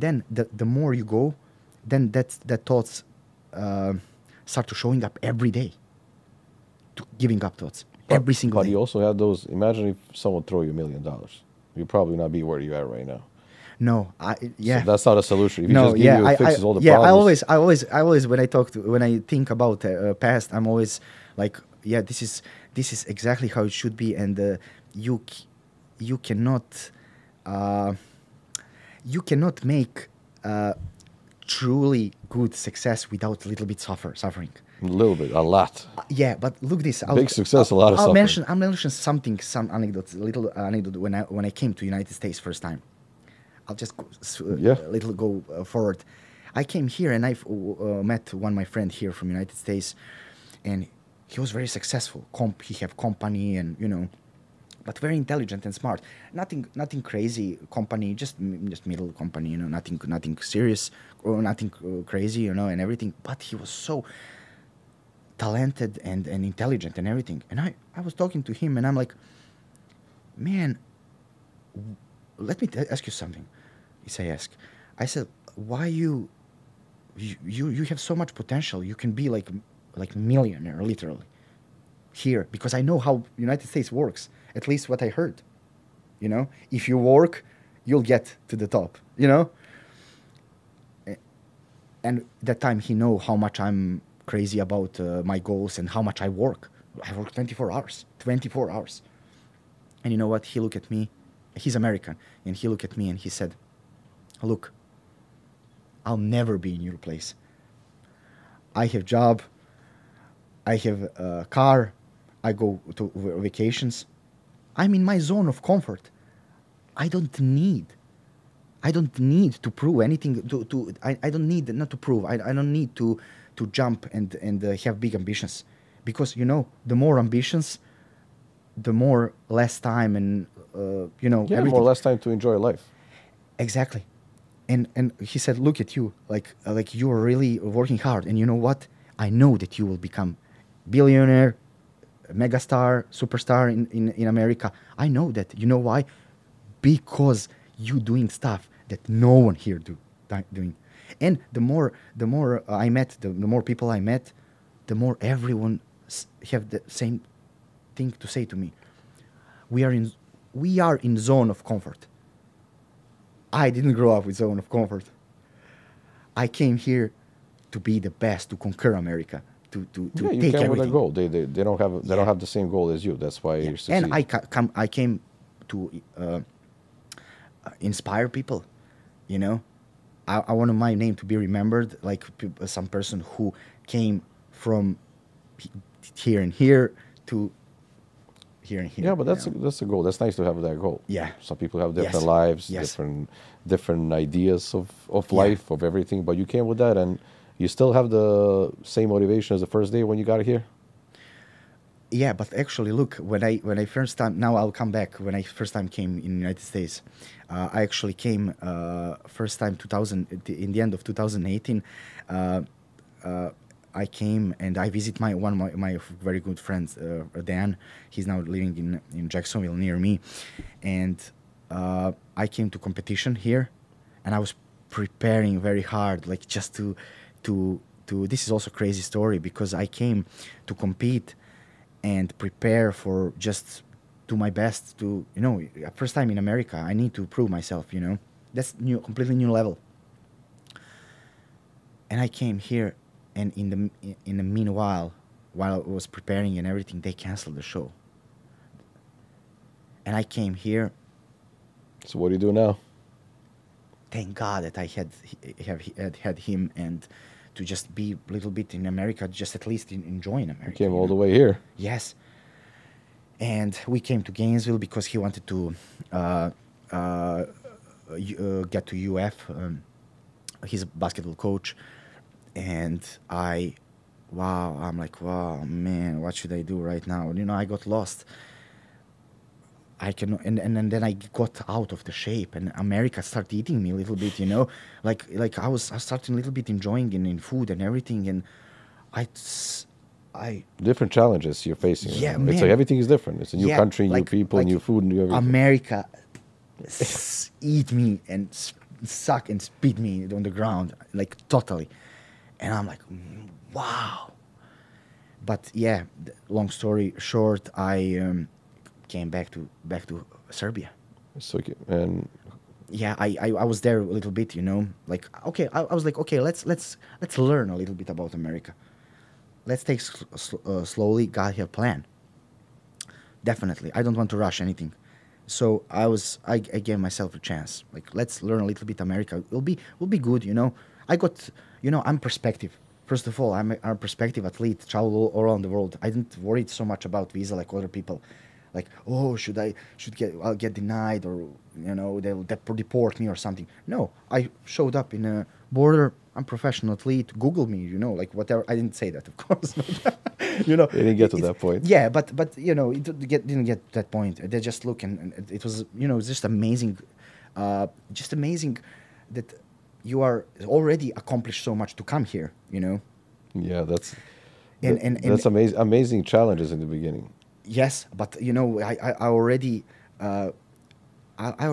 then the more you go, then that thoughts start to showing up every day. To giving up thoughts every single But day. you also have those. Imagine if someone throw you $1 million, you'd probably not be where you are right now. No, yeah. So that's not a solution. If you No, just give yeah, you it fixes all the yeah. problems. I always when I think about past, I'm always like, yeah, this is exactly how it should be, and you cannot make truly good success without a little bit suffering. A little bit, a lot. Yeah, but look this. Big success, a lot of suffering. I'll mention some anecdotes, a little anecdote when I came to United States first time. I'll just go forward. I came here and I met one of my friend here from United States, and he was very successful. He have company and but very intelligent and smart. Nothing crazy company, just middle company. Nothing serious or nothing crazy. And everything. But he was so talented and intelligent and everything. And I was talking to him and I'm like, man, let me ask you something. I said, why you have so much potential. You can be like millionaire, literally, here. Because I know how United States works. At least what I heard. If you work, you'll get to the top, And that time he know how much I'm crazy about my goals and how much I work. I work 24 hours. 24 hours. And you know what? He looked at me. He's American. And he looked at me and he said, look, I'll never be in your place. I have job. I have a car. I go to vacations. I'm in my zone of comfort. I don't need to prove anything. I don't need not to prove. I don't need to jump and have big ambitions. Because, the more ambitions, the more less time and, everything. More or less time to enjoy life. Exactly. And he said, look at you, like you are really working hard. And you know what? I know that you will become billionaire, megastar, superstar in America. I know that. You know why? Because you doing stuff that no one here doing. And the more I met, the more people I met, the more everyone have the same thing to say to me. We are in zone of comfort. I didn't grow up with zone of comfort. I came here to be the best, to conquer America, to you take came everything. with a goal. They don't have the same goal as you. That's why you're succeeding. And I came to inspire people. I want my name to be remembered like some person who came from here and here to here. Yeah, but You know? that's a goal. That's nice to have that goal. Yeah. Some people have Yes. different lives, Yes. different ideas of Yeah. life, of everything. But you came with that, and you still have the same motivation as the first day when you got here. Yeah, but actually, look, when I first time, now I'll come back. When I first time came in United States, I actually came first time 2000 in the end of 2018. Uh, uh, I came and I visit one of my very good friends, Dan. He's now living in Jacksonville near me, and I came to competition here, and I was preparing very hard, like just to This is also a crazy story because I came to compete and prepare for just do my best to first time in America. I need to prove myself. That's new, completely new level. And I came here, and in the meanwhile, while I was preparing and everything, they canceled the show. And I came here. So what do you do now? Thank God that I had him, and to just be a little bit in America, just at least enjoying America. You came all the way here. Yes. And we came to Gainesville because he wanted to get to UF. He's a basketball coach. And I'm like, wow, man, what should I do right now? I got lost. And then I got out of the shape, and America started eating me a little bit, like I started a little bit enjoying in food and everything, and I Different challenges you're facing. Yeah, It's man. like everything is different. It's a new Yeah, country, new like- people, like new food, new everything. America eat me and suck and spit me on the ground, like totally. And I'm like, wow. But yeah, long story short, I came back to Serbia. So and Yeah, I was there a little bit, like okay, I was like, okay, let's learn a little bit about America. Let's take slowly. God have a plan. Definitely, I don't want to rush anything. So I gave myself a chance. Like, let's learn a little bit America. Will be good, I got, I'm perspective. First of all, I'm a perspective athlete, travel all around the world. I didn't worry so much about visa like other people. Like, oh, I'll get denied, or they'll deport me or something. No, I showed up in a border. I'm professional athlete. Google me, like whatever. I didn't say that, of course. But, They didn't get to that point. Yeah, but it didn't get to that point. They just look, and it was just amazing, that you are already accomplished so much to come here. Yeah, that's And that's amazing. Amazing challenges in the beginning. Yes, but I already I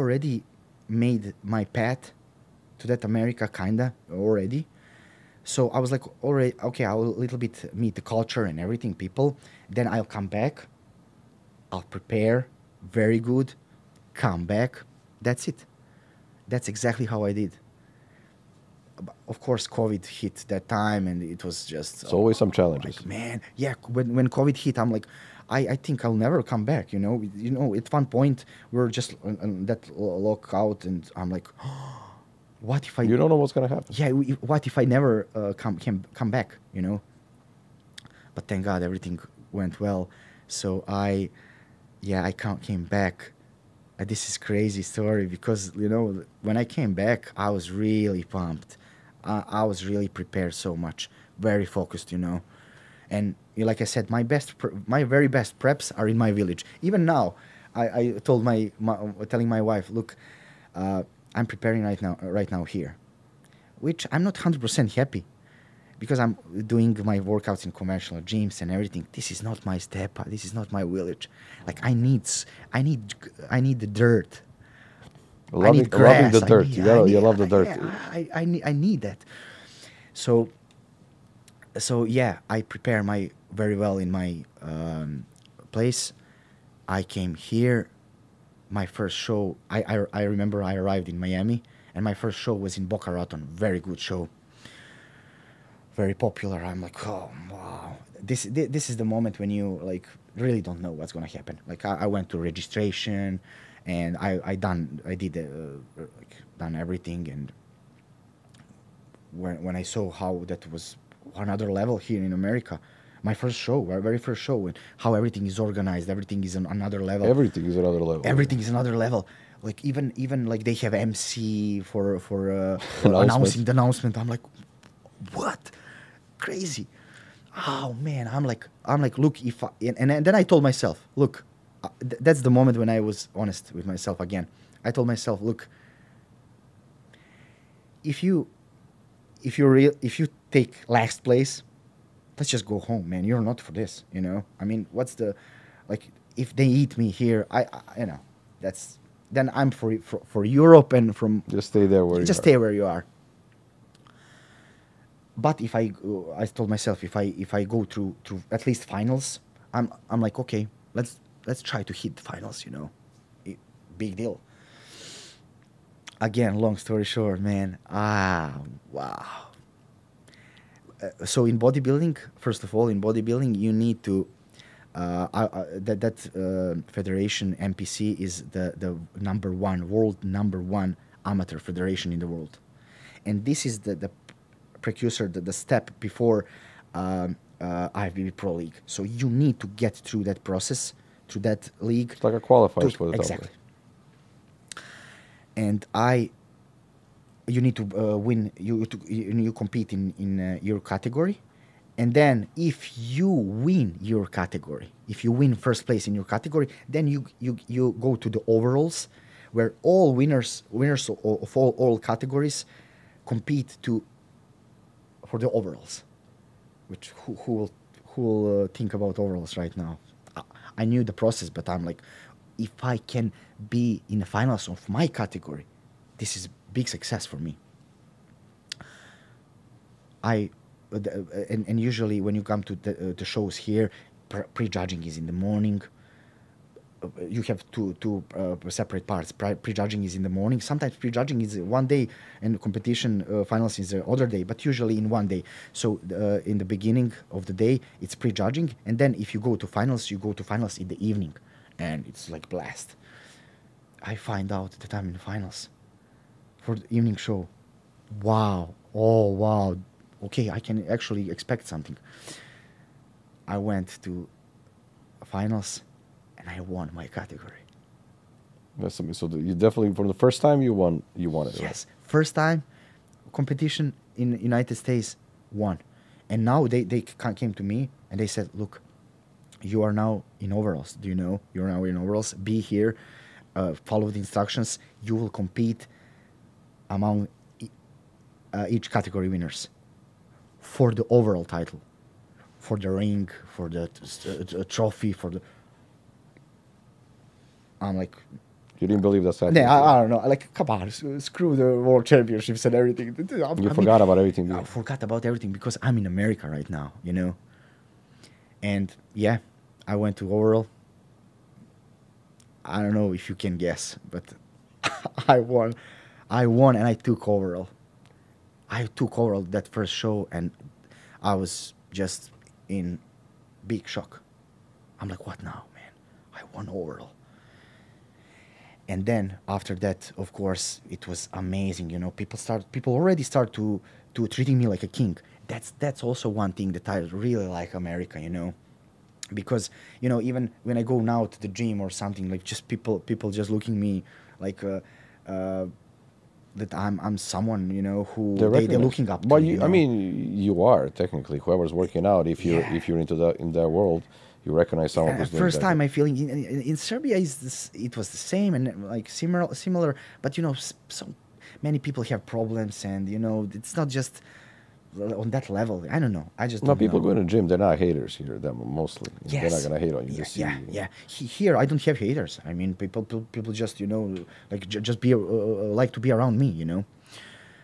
already made my path to that America kinda already. So I was like, already okay, I'll a little bit meet the culture and everything, people. Then I'll come back. I'll prepare very good. Come back. That's it. That's exactly how I did. Of course, COVID hit that time, and it was just It's always some challenges. like, man, yeah. When COVID hit, I'm like, I think I'll never come back. At one point we were just on that lockout, and I'm like, what if I? You don't know what's gonna happen. Yeah, what if I never come back? But thank God everything went well. So came back. This is crazy story because when I came back, I was really pumped. I was really prepared so much, very focused, And like I said, my very best preps are in my village. Even now, I told telling my wife, look, I'm preparing right now here, which I'm not 100% happy, because I'm doing my workouts in conventional gyms and everything. This is not my step. This is not my village. Like, I need the dirt. Loving the dirt. You love the dirt. Yeah, I need that. So yeah, I prepare very well in my place. I came here. My first show, I remember I arrived in Miami, and my first show was in Boca Raton. Very good show. Very popular. I'm like, oh wow, this is the moment when you like really don't know what's gonna happen. Like, I went to registration, and I done everything, and when I saw how that was another level here in America, my first show, my very first show, and how everything is organized, everything is on another level. Everything is another level. Everything is another level. Like even like they have MC for Announcements. announcing the announcement. I'm like, what? Crazy. Oh man, I'm like, look, if I, and then I told myself, look, that's the moment when I was honest with myself again. I told myself, look, if you if you take last place, let's just go home, man. You're not for this, you know. I mean, what's the, like, if they eat me here, you know, that's, then I'm for Europe and from, Just stay there where just you stay are. where you are. But if I told myself, if I go through at least finals, I'm like, okay, let's try to hit the finals, you know. Big deal. Again, long story short, man. Wow. So in bodybuilding, first of all, in bodybuilding, you need to that federation MPC is the number one world number one amateur federation in the world, and this is the precursor, the step before IFBB Pro League. So you need to get through that process, through that league. It's like a qualifiers for the top exactly. league. And you need to win. You compete in your category, and then if you win your category, if you win first place in your category, then you go to the overalls, where all winners of all categories compete for the overalls. Which who will think about overalls right now? I knew the process, but I'm like, if I can be in the finals of my category, this is big success for me. And usually when you come to the shows here, pre-judging is in the morning. You have two separate parts. Pre-judging is in the morning. Sometimes pre-judging is one day, and competition finals is the other day, but usually in one day. So in the beginning of the day, it's pre-judging, and then if you go to finals, you go to finals in the evening, and it's like blast. I find out that I'm in finals for the evening show. Wow. Oh, wow. Okay, I can actually expect something. I went to finals, and I won my category. That's something. So you definitely, from the first time you won it. Yes, Right? first time competition in United States, won. And now they came to me and they said, look, you are now in overalls. Do you know? You're now in overalls. Be here. Follow the instructions. You will compete among each category winners for the overall title, for the ring, for the trophy, for the. I'm like, You didn't believe that's happening. I don't know. Like, come on, screw the world championships and everything. You forgot about everything. Did I you? forgot about everything because I'm in America right now, you know. And yeah, I went to overall. I don't know if you can guess, but I won. I won, and I took overall. I took overall that first show, and I was just in big shock. I'm like, what now, man? I won overall. And then after that, of course, it was amazing. You know, people already start to treating me like a king. That's also one thing that I really like America. You know, because you know, even when I go now to the gym or something, like just people just looking me like that I'm someone, you know, who they're recognize. looking up to. But you I know? mean, you are technically whoever's working out. If you're Yeah. if you're into in that world, you recognize someone who's doing First that. time I feeling in Serbia it was the same and like similar, but you know, so many people have problems, and you know, it's not just on that level. I don't know. I just No, don't people know. go to the gym. They're not haters here. Them mostly. Yes. They're not gonna hate on you. Yeah, Just yeah, see, yeah. Here I don't have haters. I mean, people just, you know, like just be like to be around me, you know.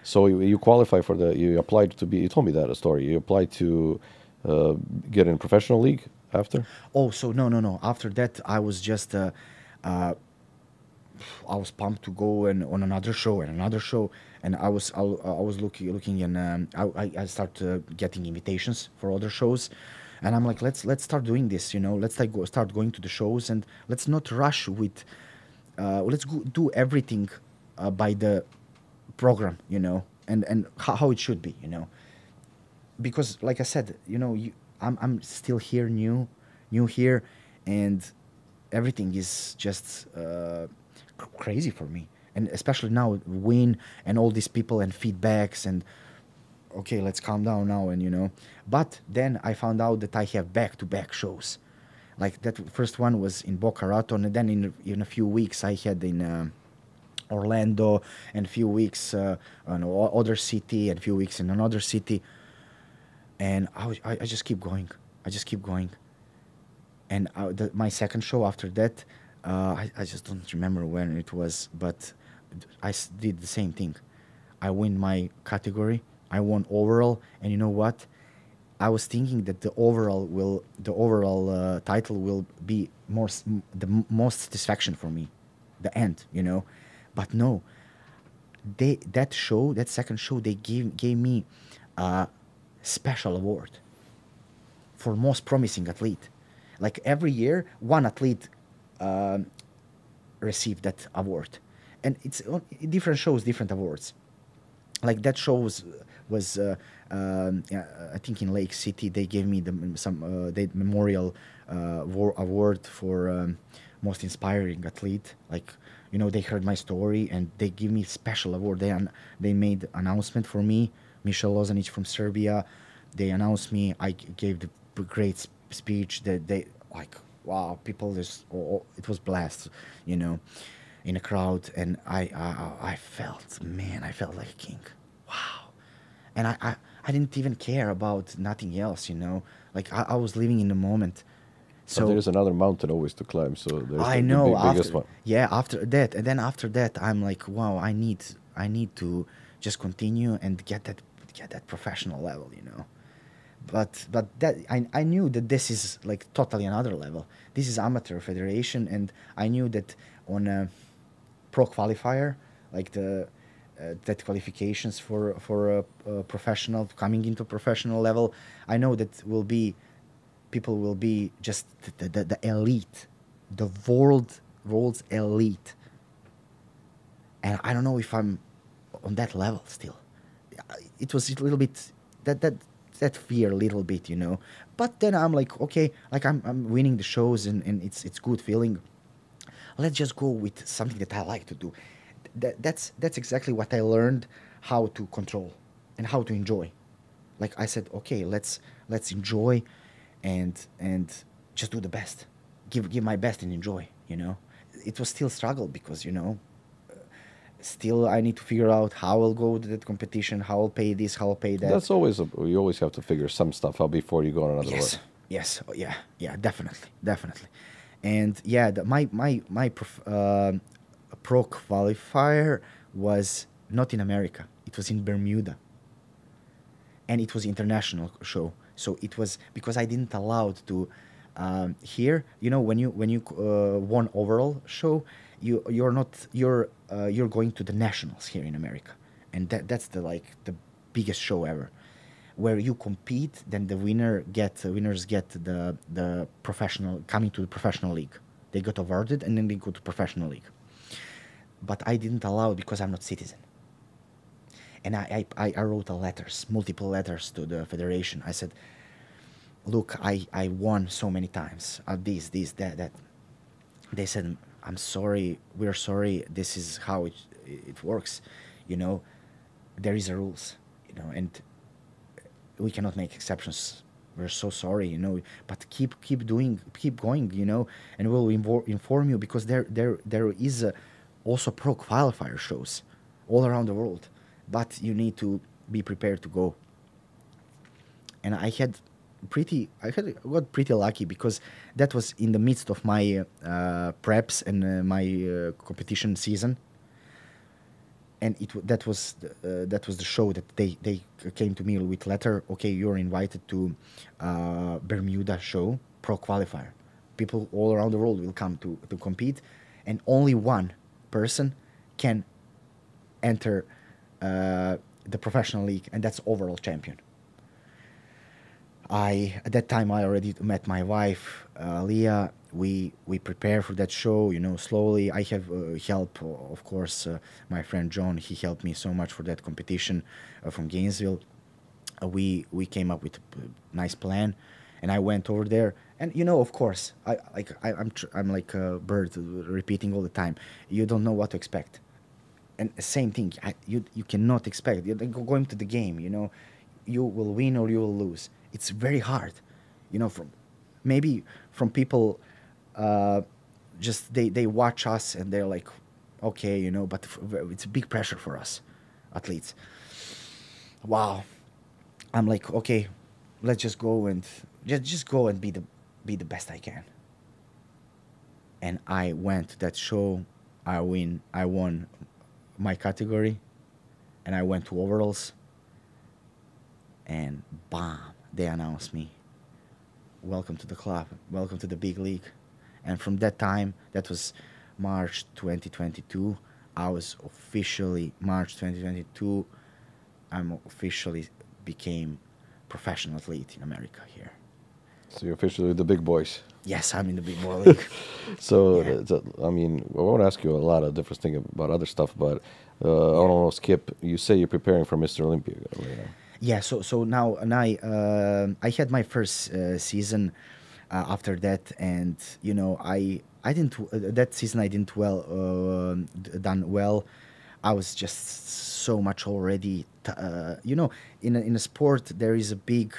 So you qualify for you applied to be. You told me that a story. You applied to get in professional league after. Oh, so no. After that, I was just I was pumped to go on another show, and I was looking, and I started getting invitations for other shows, and I'm like, let's start doing this, you know, let's like start going to the shows, and let's not rush with, let's do everything by the program, you know, and how it should be, you know, because like I said, you know, I'm still here, new here, and everything is just crazy for me. And especially now, win and all these people and feedbacks and okay, let's calm down now and But then I found out that I have back-to-back shows. Like that first one was in Boca Raton, and then in a few weeks I had in Orlando, and a few weeks in other city, and a few weeks in another city, and I just keep going. I just keep going. And my second show after that, I just don't remember when it was, but did the same thing. I win my category. I won overall, and you know what? I was thinking that the overall title will be most satisfaction for me, the end, But no, that second show, they gave me a special award for most promising athlete. Like every year, one athlete received that award, and it's on different shows, different awards. Like that show was yeah, I think in Lake City they gave me some the memorial award for most inspiring athlete. Like they heard my story and they give me special award. They made announcement for me. Misel Lozanic from Serbia. They announced me. I gave the great speech. That they like wow, people just it was blessed, in a crowd, and I felt, man, I felt like a king. Wow. And I didn't even care about nothing else, Like I was living in the moment. But there So is another mountain always to climb, so there's I the know biggest after one. yeah, after that, and then after that I'm like, wow, I need to just continue and get that professional level, But that I knew that this is like totally another level. This is amateur federation, and I knew that on a pro qualifier, like the that qualifications for a professional coming into professional level, I know that people will be just the elite, the world's elite, and I don't know if I'm on that level still. It was a little bit that fear a little bit, But then I'm like, okay, like I'm winning the shows, and it's good feeling. Let's just go with something that I like to do. That's exactly what I learned how to control and how to enjoy. Like I said, okay, let's enjoy, and just do the best, give my best and enjoy. It was still struggle because still I need to figure out how I'll go to that competition, how I'll pay this, how I'll pay that. That's always you always have to figure some stuff out before you go on another Yes, level. yes, oh, yeah, definitely, and yeah, my pro qualifier was not in America; it was in Bermuda, and it was international show. So it was because I didn't allowed to here. When you won overall show, you're going to the nationals here in America, and that's the biggest show ever, where you compete. Then the winners get the professional coming to the professional league. They got awarded, and then they go to professional league. But I didn't allow it because I'm not citizen. And I wrote multiple letters to the federation. I said, look, I won so many times. This, that. They said, I'm sorry, we're sorry. This is how it works. There is a rules, and we cannot make exceptions. We're so sorry, but keep going, and we'll inform you because there is also pro qualifier shows all around the world, but you need to be prepared to go. And I got pretty lucky because that was in the midst of my preps and my competition season, and that was the show that they came to me with letter. Okay, you're invited to Bermuda show pro qualifier. People all around the world will come to compete, and only one person can enter the professional league, and that's overall champion. At that time I already met my wife, Leah. We prepare for that show, slowly. I have help, of course. My friend John, he helped me so much for that competition from Gainesville. We came up with a nice plan, And I went over there, and of course, I'm like a bird repeating all the time. You don't know what to expect, and same thing. You cannot expect. You're going to the game. You will win or you will lose. It's very hard. From maybe from people, uh, just they watch us and they're like, okay, but it's a big pressure for us, athletes. Wow. I'm like, okay, let's just go and just go and be the best I can. And I went to that show. I won my category, and I went to overalls. And bam, they announced me. Welcome to the club. Welcome to the big league. And from that time, that was March 2022. I was officially March 2022. I'm officially became professional athlete in America here. So you're officially the big boys. Yes, I'm in the big boy league. So, Yeah. I mean, I want to ask you a lot of different things about other stuff, but I don't know, Skip, you say you're preparing for Mr. Olympia right now. Yeah, so now and I had my first season after that, and I didn't that season I didn't done well. I was just so much already. In a sport there is a big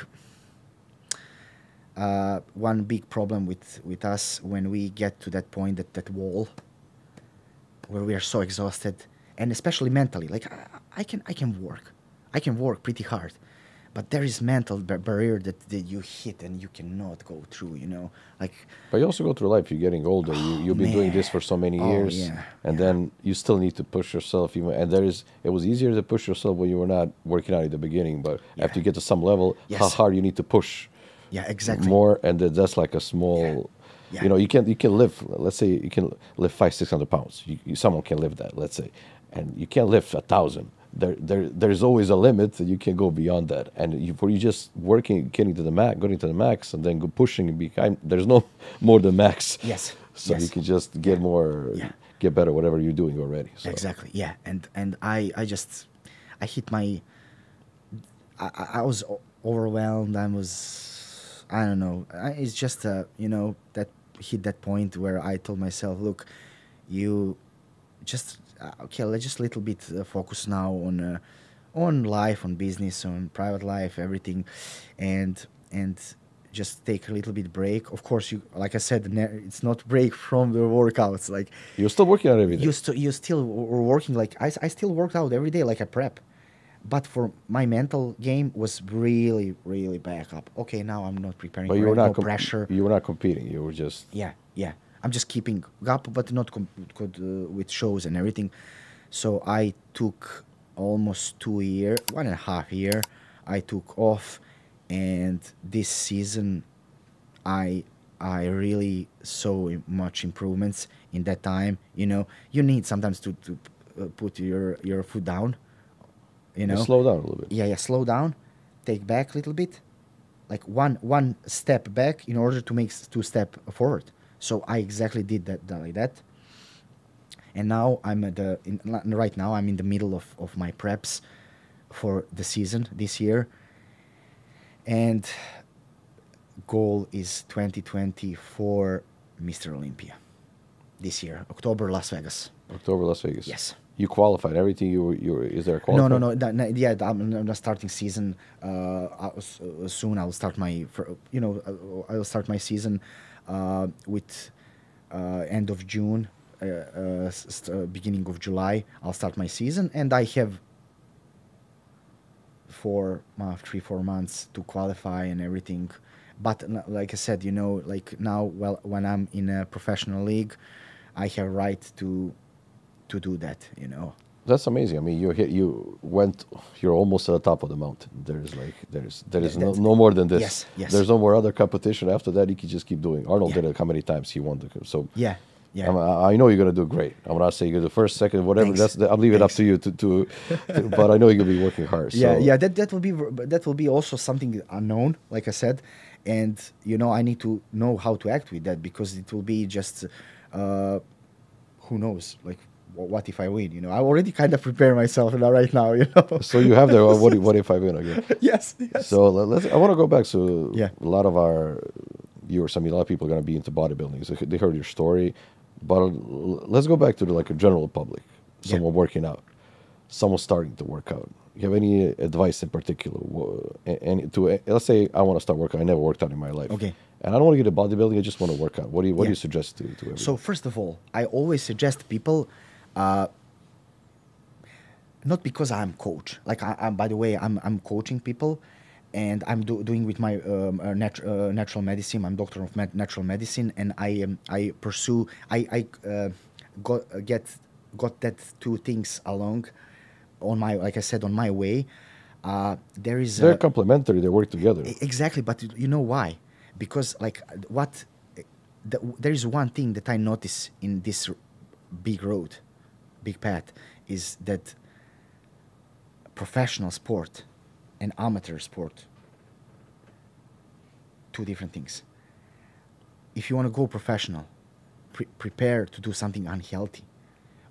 one big problem with us when we get to that point, that wall where we are so exhausted, and especially mentally. Like I can work pretty hard, but there is mental barrier that you hit and you cannot go through. Like But you also go through life. You're getting older. You've been doing this for so many years, yeah, and yeah. then you still need to push yourself. Even and it was easier to push yourself when you were not working out at the beginning. But Yeah. after you get to some level, how Yes. hard you need to push Yeah, exactly. more, and that's like a small. Yeah. You can lift. Let's say you can lift 500-600 pounds. Someone can lift that. Let's say, and you can't lift 1,000. There's always a limit that you can go beyond that. And for you just working, getting to the max, and then go pushing and there's no more than max. Yes. So Yes. you can just get more, Yeah. get better, whatever you're doing already. So. Exactly. Yeah. And I just I hit my I was overwhelmed. I don't know. It's just that hit that point where I told myself, look, you just okay. Let's just little bit focus now on life, on business, on private life, everything, and just take a little bit break. Of course, you like I said, it's not break from the workouts. Like You're still working on everything. you still were working. Like I still worked out every day, like I prep. But for my mental game was really, really back up. Okay, now I'm not preparing But for you were it, no not pressure. you were not competing. You were just Yeah, yeah. I'm just keeping up, but not with shows and everything. So I took almost 2 year, 1.5 year. I took off, and this season, I really saw much improvements in that time. You need sometimes to put your foot down. slow down a little bit. Yeah, slow down, take back a little bit, like one step back in order to make two step forward. So I exactly did that like that. And now right now I'm in the middle of my preps for the season this year, and goal is 2024 Mr. Olympia this year, October, Las Vegas. October, Las Vegas. Yes. You qualified everything. Is there a No, qualifier? no, no. Yeah, I'm not starting season. Soon I'll start I'll start my season with end of June, beginning of July. I'll start my season, and I have 3-4 months to qualify and everything. But like I said, like now, well, when I'm in a professional league, I have right to do that. That's amazing. I mean, you're almost at the top of the mountain. There is no more than this. Yes, yes. There's no more other competition after that. You can just keep doing. Arnold Yeah. did it how many times he won so. Yeah, yeah. I know you're gonna do great. I'm not saying you're the first, second, whatever. Thanks. I'll leave it up Thanks. to you but I know you're gonna be working hard. So. Yeah. That will be also something unknown, like I said, and I need to know how to act with that, because it will be just who knows, like what if I win? You know, I already kind of prepare myself right now. You know. So you have the what if I win again? Yes. Yes. So let's. I want to go back. So Yeah. a lot of our viewers, I mean, a lot of people are going to be into bodybuilding. So they heard your story, but let's go back to like a general public. Someone working out, someone starting to work out. You have any advice in particular? And to let's say I want to start working. I never worked out in my life. Okay. And I don't want to get into bodybuilding. I just want to work out. What do you suggest to everyone? So first of all, I always suggest people, not because I'm coach. Like I'm by the way, I'm coaching people, and I'm doing with my natural medicine. I'm doctor of natural medicine, and I pursue. Got that two things along, on my, like I said, on my way. There is They're complementary. They work together. exactly, but you know why? Because like there is one thing that I notice in this big road, big path, is that professional sport and amateur sport, two different things. If you want to go professional, prepare to do something unhealthy,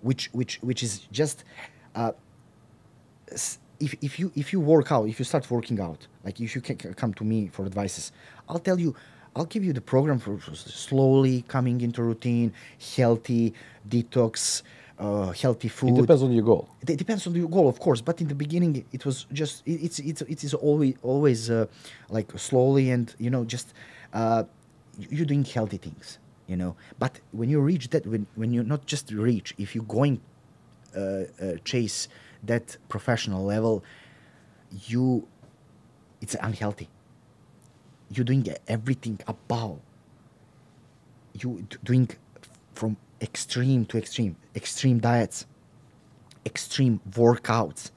which is just if you work out, if you start working out, like if you can come to me for advices, I'll tell you, I'll give you the program for slowly coming into routine, healthy detox, healthy food. It depends on your goal. It depends on your goal, of course. But in the beginning, it was just it is always like slowly, and you know, just you're doing healthy things, you know. But when you reach that, when you not just reach, if you're going chase that professional level, it's unhealthy. You're doing everything above. You doing from extreme to extreme diets, extreme workouts,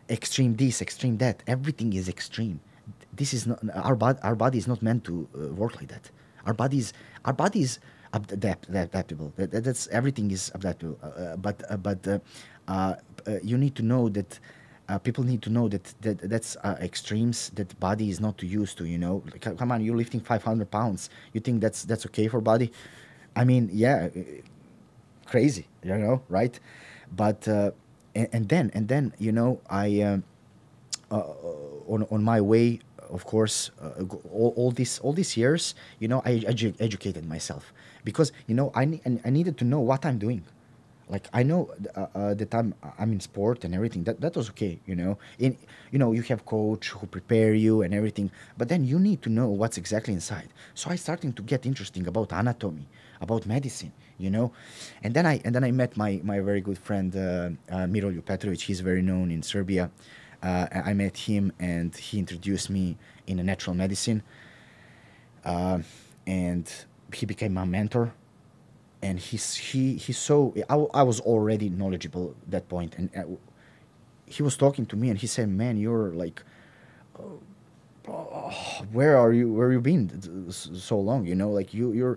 extreme this, extreme that. Everything is extreme. This is not our body. Our body is not meant to work like that. Our body is adaptable. That's everything is adaptable. But you need to know that. People need to know that's extremes that body is not used to. You know, like, come on, you're lifting 500 pounds. You think that's okay for body? I mean, yeah, crazy. You know, right? But and then you know, I on my way, of course, all these years, you know, I educated myself, because you know I needed to know what I'm doing. Like I know that I'm in sport and everything. That was okay, you know. You know, you have coach who prepare you and everything, but then you need to know what's exactly inside. So I starting to get interesting about anatomy, about medicine, you know. And then I met my very good friend Miroljub Petrovic. He's very known in Serbia. I met him, and he introduced me in a natural medicine, and he became my mentor. And he saw I was already knowledgeable at that point, and he was talking to me, and he said, "Man, you're like, where you been so long? You know, like you're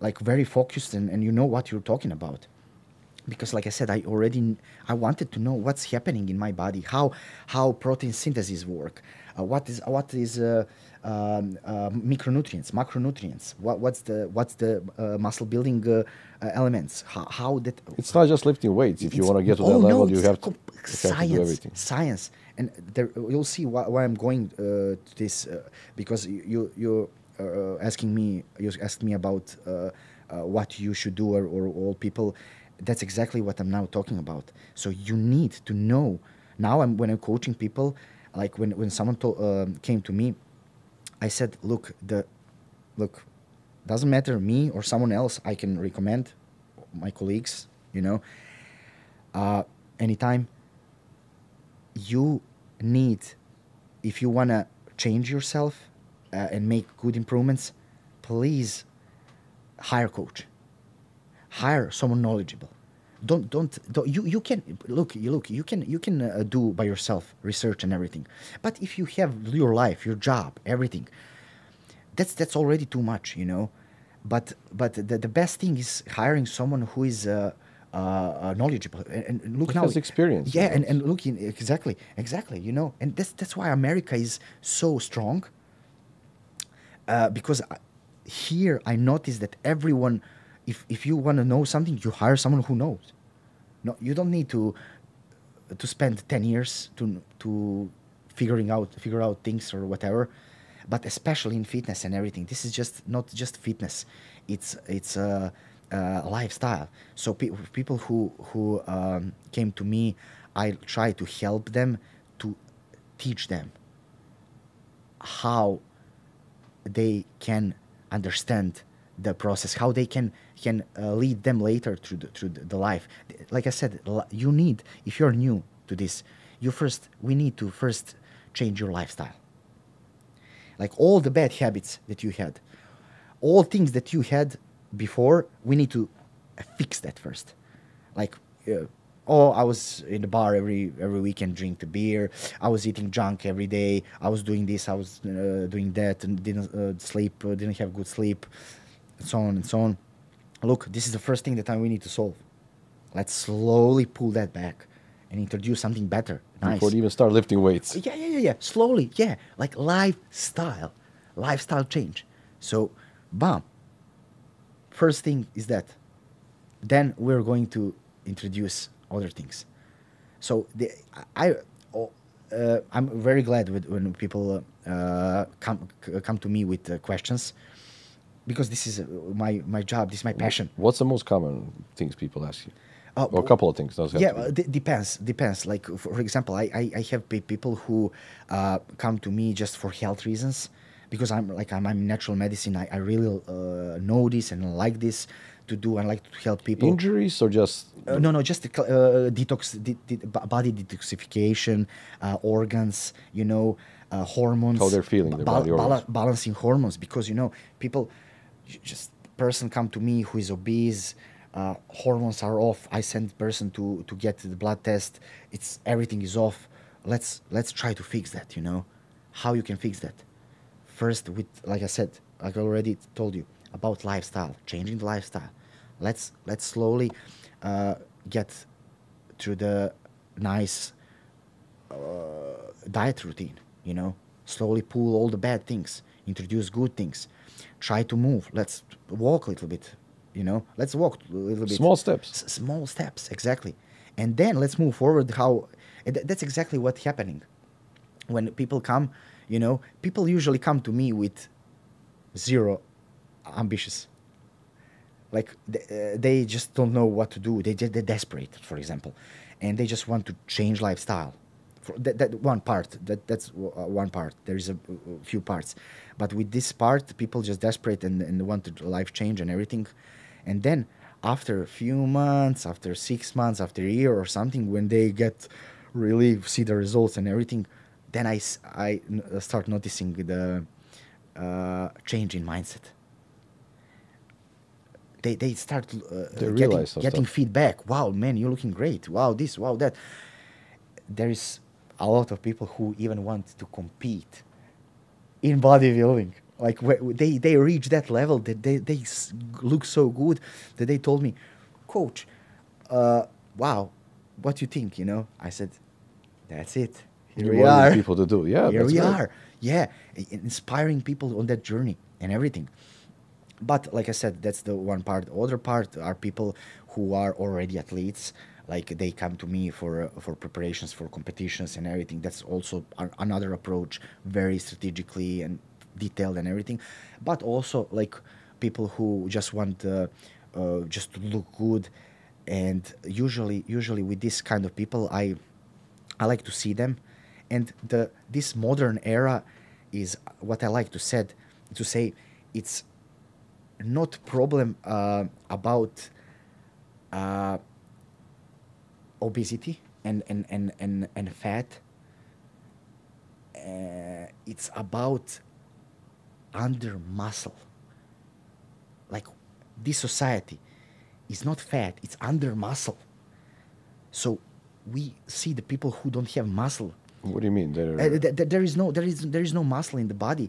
like very focused, and you know what you're talking about." Because, like I said, I wanted to know what's happening in my body, how protein synthesis work, what is micronutrients, macronutrients, what's the muscle building elements, how that. It's not just lifting weights. If you want to get to that level, you have to do everything. Science, and there you'll see why I'm going to this, because you asking me, you asked me about what you should do, or all people. That's exactly what I'm now talking about. So you need to know. Now when I'm coaching people, like when someone came to me, I said, look, doesn't matter me or someone else. I can recommend my colleagues. You know, anytime you need, if you wanna change yourself and make good improvements, please hire a coach. Hire someone knowledgeable. Don't you can you can do by yourself research and everything. But if you have your life, your job, everything, that's already too much, you know. But the best thing is hiring someone who is knowledgeable, and look, now has experience. Yeah, and looking exactly, you know, and that's why America is so strong. Because here I noticed that everyone, if you want to know something, you hire someone who knows. No, you don't need to spend 10 years to figure out things or whatever, but especially in fitness and everything, this is just not just fitness, it's a lifestyle. So people who came to me, I try to help them, to teach them how they can understand the process, how they can lead them later through the life. Like I said, you need, if you're new to this, we need to first change your lifestyle. Like all the bad habits that you had, all things that you had before, we need to fix that first. Like, oh, I was in the bar every weekend, drink the beer. I was eating junk every day. I was doing this. I was doing that, and didn't sleep. Didn't have good sleep, and so on and so on. Look, this is the first thing that we need to solve. Let's slowly pull that back and introduce something better. Nice. Before you even start lifting weights. Yeah. Slowly, yeah. Like lifestyle change. So, bam. First thing is that. Then we're going to introduce other things. So I'm very glad when people come to me with questions, because this is my job. This is my passion. What's the most common things people ask you? Or a couple of things. Yeah, depends. Like for example, I have people who come to me just for health reasons, because I'm in natural medicine. I really know this and like this to do. I like to help people. Injuries or just no, just body detoxification, organs, hormones. How they're feeling, their body organs. Balancing hormones, because people, just person come to me who is obese. Hormones are off. I send person to get the blood test. Everything is off. Let's try to fix that. How you can fix that? First, with, like I said, like I already told you about lifestyle, changing the lifestyle. Let's slowly get through the nice diet routine. Slowly pull all the bad things, introduce good things. Try to move. Let's walk a little bit. Let's walk a little bit. Small steps. Small steps, exactly. And then let's move forward. That's exactly what's happening. When people come, people usually come to me with zero ambitions. Like they just don't know what to do. They're desperate, for example, and they just want to change lifestyle. For that one part, that's one part. There is a few parts, but with this part, people just desperate and want a life change and everything. And then after a few months, after 6 months, after a year or something, when they get really see the results and everything, then I start noticing the change in mindset. They start getting feedback. Wow, man, you're looking great. Wow, this, wow, that. There is a lot of people who even want to compete in bodybuilding. Like they reach that level that they look so good that they told me, Coach, wow, what do you think? I said, that's it. Here we are. People to do, yeah. Here we are, yeah, inspiring people on that journey and everything. But like I said, that's the one part. The other part are people who are already athletes. Like they come to me for preparations for competitions and everything. That's also another approach, very strategically and detailed and everything. But also like people who just want just to look good. And usually with this kind of people, I like to see them. And this modern era is what I like to say it's not problem about obesity and fat. It's about under muscle. Like this society is not fat, it's under muscle. So we see the people who don't have muscle. What do you mean? There is no muscle in the body.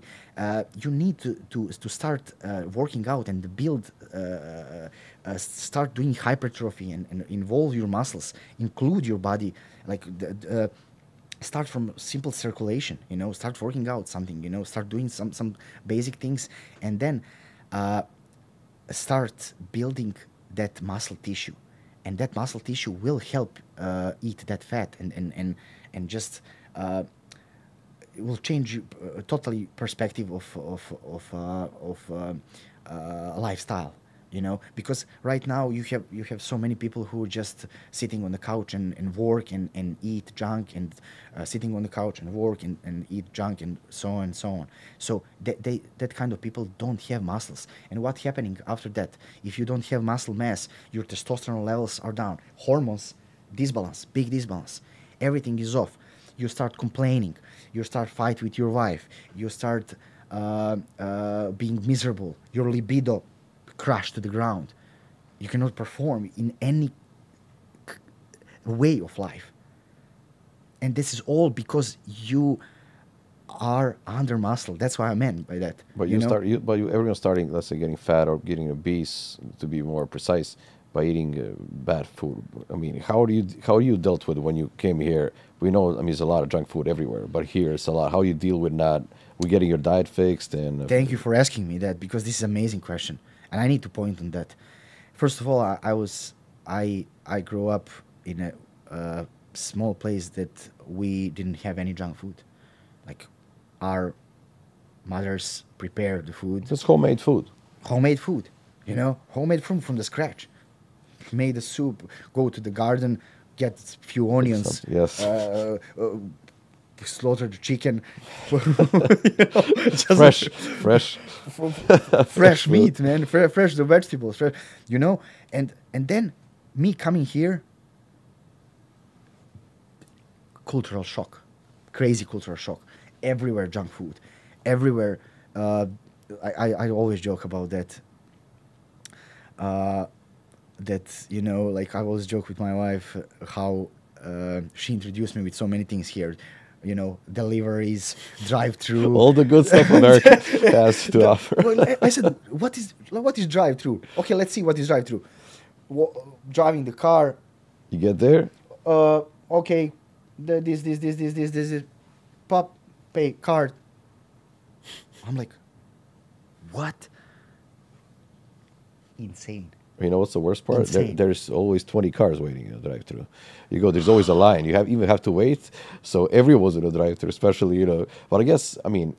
You need to start working out and build, start doing hypertrophy and involve your muscles, include your body, like start from simple circulation. Start working out something. Start doing some basic things, and then start building that muscle tissue. and that muscle tissue will help eat that fat, and just it will change you, totally perspective of lifestyle. Because right now you have so many people who are just sitting on the couch and work and eat junk, and sitting on the couch and work and eat junk, and so on and so on. So that kind of people don't have muscles. And what's happening after that? If you don't have muscle mass, your testosterone levels are down, hormones disbalance, big disbalance, everything is off. You start complaining, you start fight with your wife, you start being miserable, your libido crash to the ground. You cannot perform in any way of life. And this is all because you are under muscle. That's what I meant by that. But everyone's starting, let's say, getting fat or getting obese, to be more precise, by eating bad food. I mean, how you dealt with it when you came here? We know, I mean, there's a lot of junk food everywhere, but here it's a lot. How you deal with not? We getting your diet fixed? And thank you for asking me that, because this is an amazing question. And I need to point on that. First of all, I grew up in a small place that we didn't have any junk food. Like, our mothers prepared the food. It's homemade food. Homemade food, homemade food from the scratch. Made a soup, go to the garden, get a few onions. Yes. Slaughter the chicken. Fresh meat, man. Fresh the vegetables. And then me coming here, cultural shock, crazy cultural shock. Everywhere junk food, everywhere. I always joke about that. Like, I always joke with my wife how she introduced me with so many things here. Deliveries, drive-through, all the good stuff America has to offer. Well, I said, what is drive-through? Okay, let's see what is drive-through. Driving the car. You get there. Okay, this. Pop, pay, card. I'm like, what? Insane. You know what's the worst part? There's always 20 cars waiting in the drive-thru. You go, there's always a line. You even have to wait. So everyone's in the drive-thru, especially, But I guess, I mean,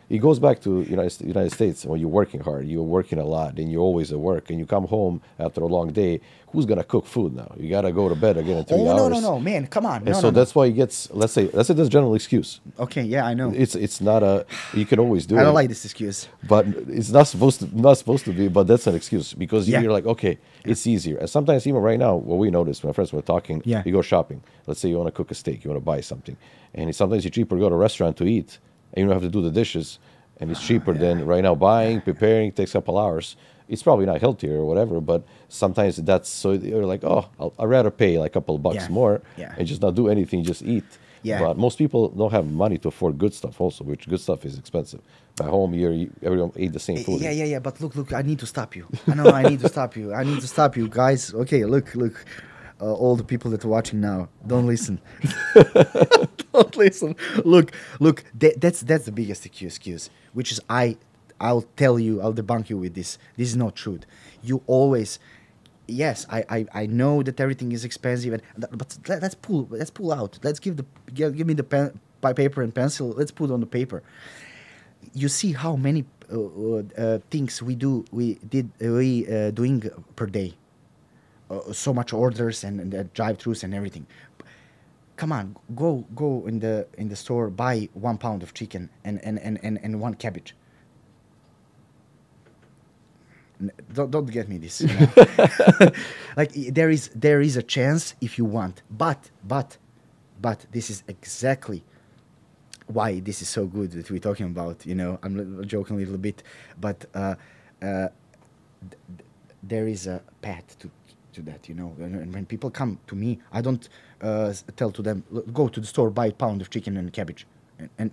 it goes back to United States. When you're working hard, you're working a lot, and you're always at work, and you come home after a long day. Who's gonna cook food now? You gotta go to bed again in 3 hours. No, man, come on. And that's why it gets. Let's say that's a general excuse. Okay, yeah, I know. It's not a. You can always do it. I don't like this excuse. But it's not supposed to be. But that's an excuse, because you're like, okay, it's easier. And sometimes even right now, what we noticed when our friends were talking, you go shopping. Let's say you want to cook a steak, you want to buy something, and sometimes it's cheaper to go to a restaurant to eat, and you don't have to do the dishes. And it's cheaper than right now buying, preparing, takes a couple hours. It's probably not healthier or whatever, but sometimes that's, so you're like, oh, I'd rather pay like a couple of bucks more and just not do anything, just eat. Yeah. But most people don't have money to afford good stuff also, which good stuff is expensive. At home here, everyone ate the same food. Yeah. But look, I need to stop you. I need to stop you. I need to stop you, guys. Okay, look. All the people that are watching now, don't listen. Don't listen. Look. That's the biggest excuse, which is I'll tell you, I'll debunk you with this. This is not truth. You always, yes, I know that everything is expensive, but let's pull out. Let's give me the pen, paper and pencil. Let's put on the paper. You see how many things we doing per day. So much orders and drive-thrus and everything. Come on, go in the store, buy 1 pound of chicken and 1 cabbage. Don't get me this. Like, there is a chance if you want, but this is exactly why this is so good that we're talking about. I'm joking a little bit, but there is a path to that, and when people come to me, I don't tell to them, go to the store, buy a pound of chicken and cabbage, and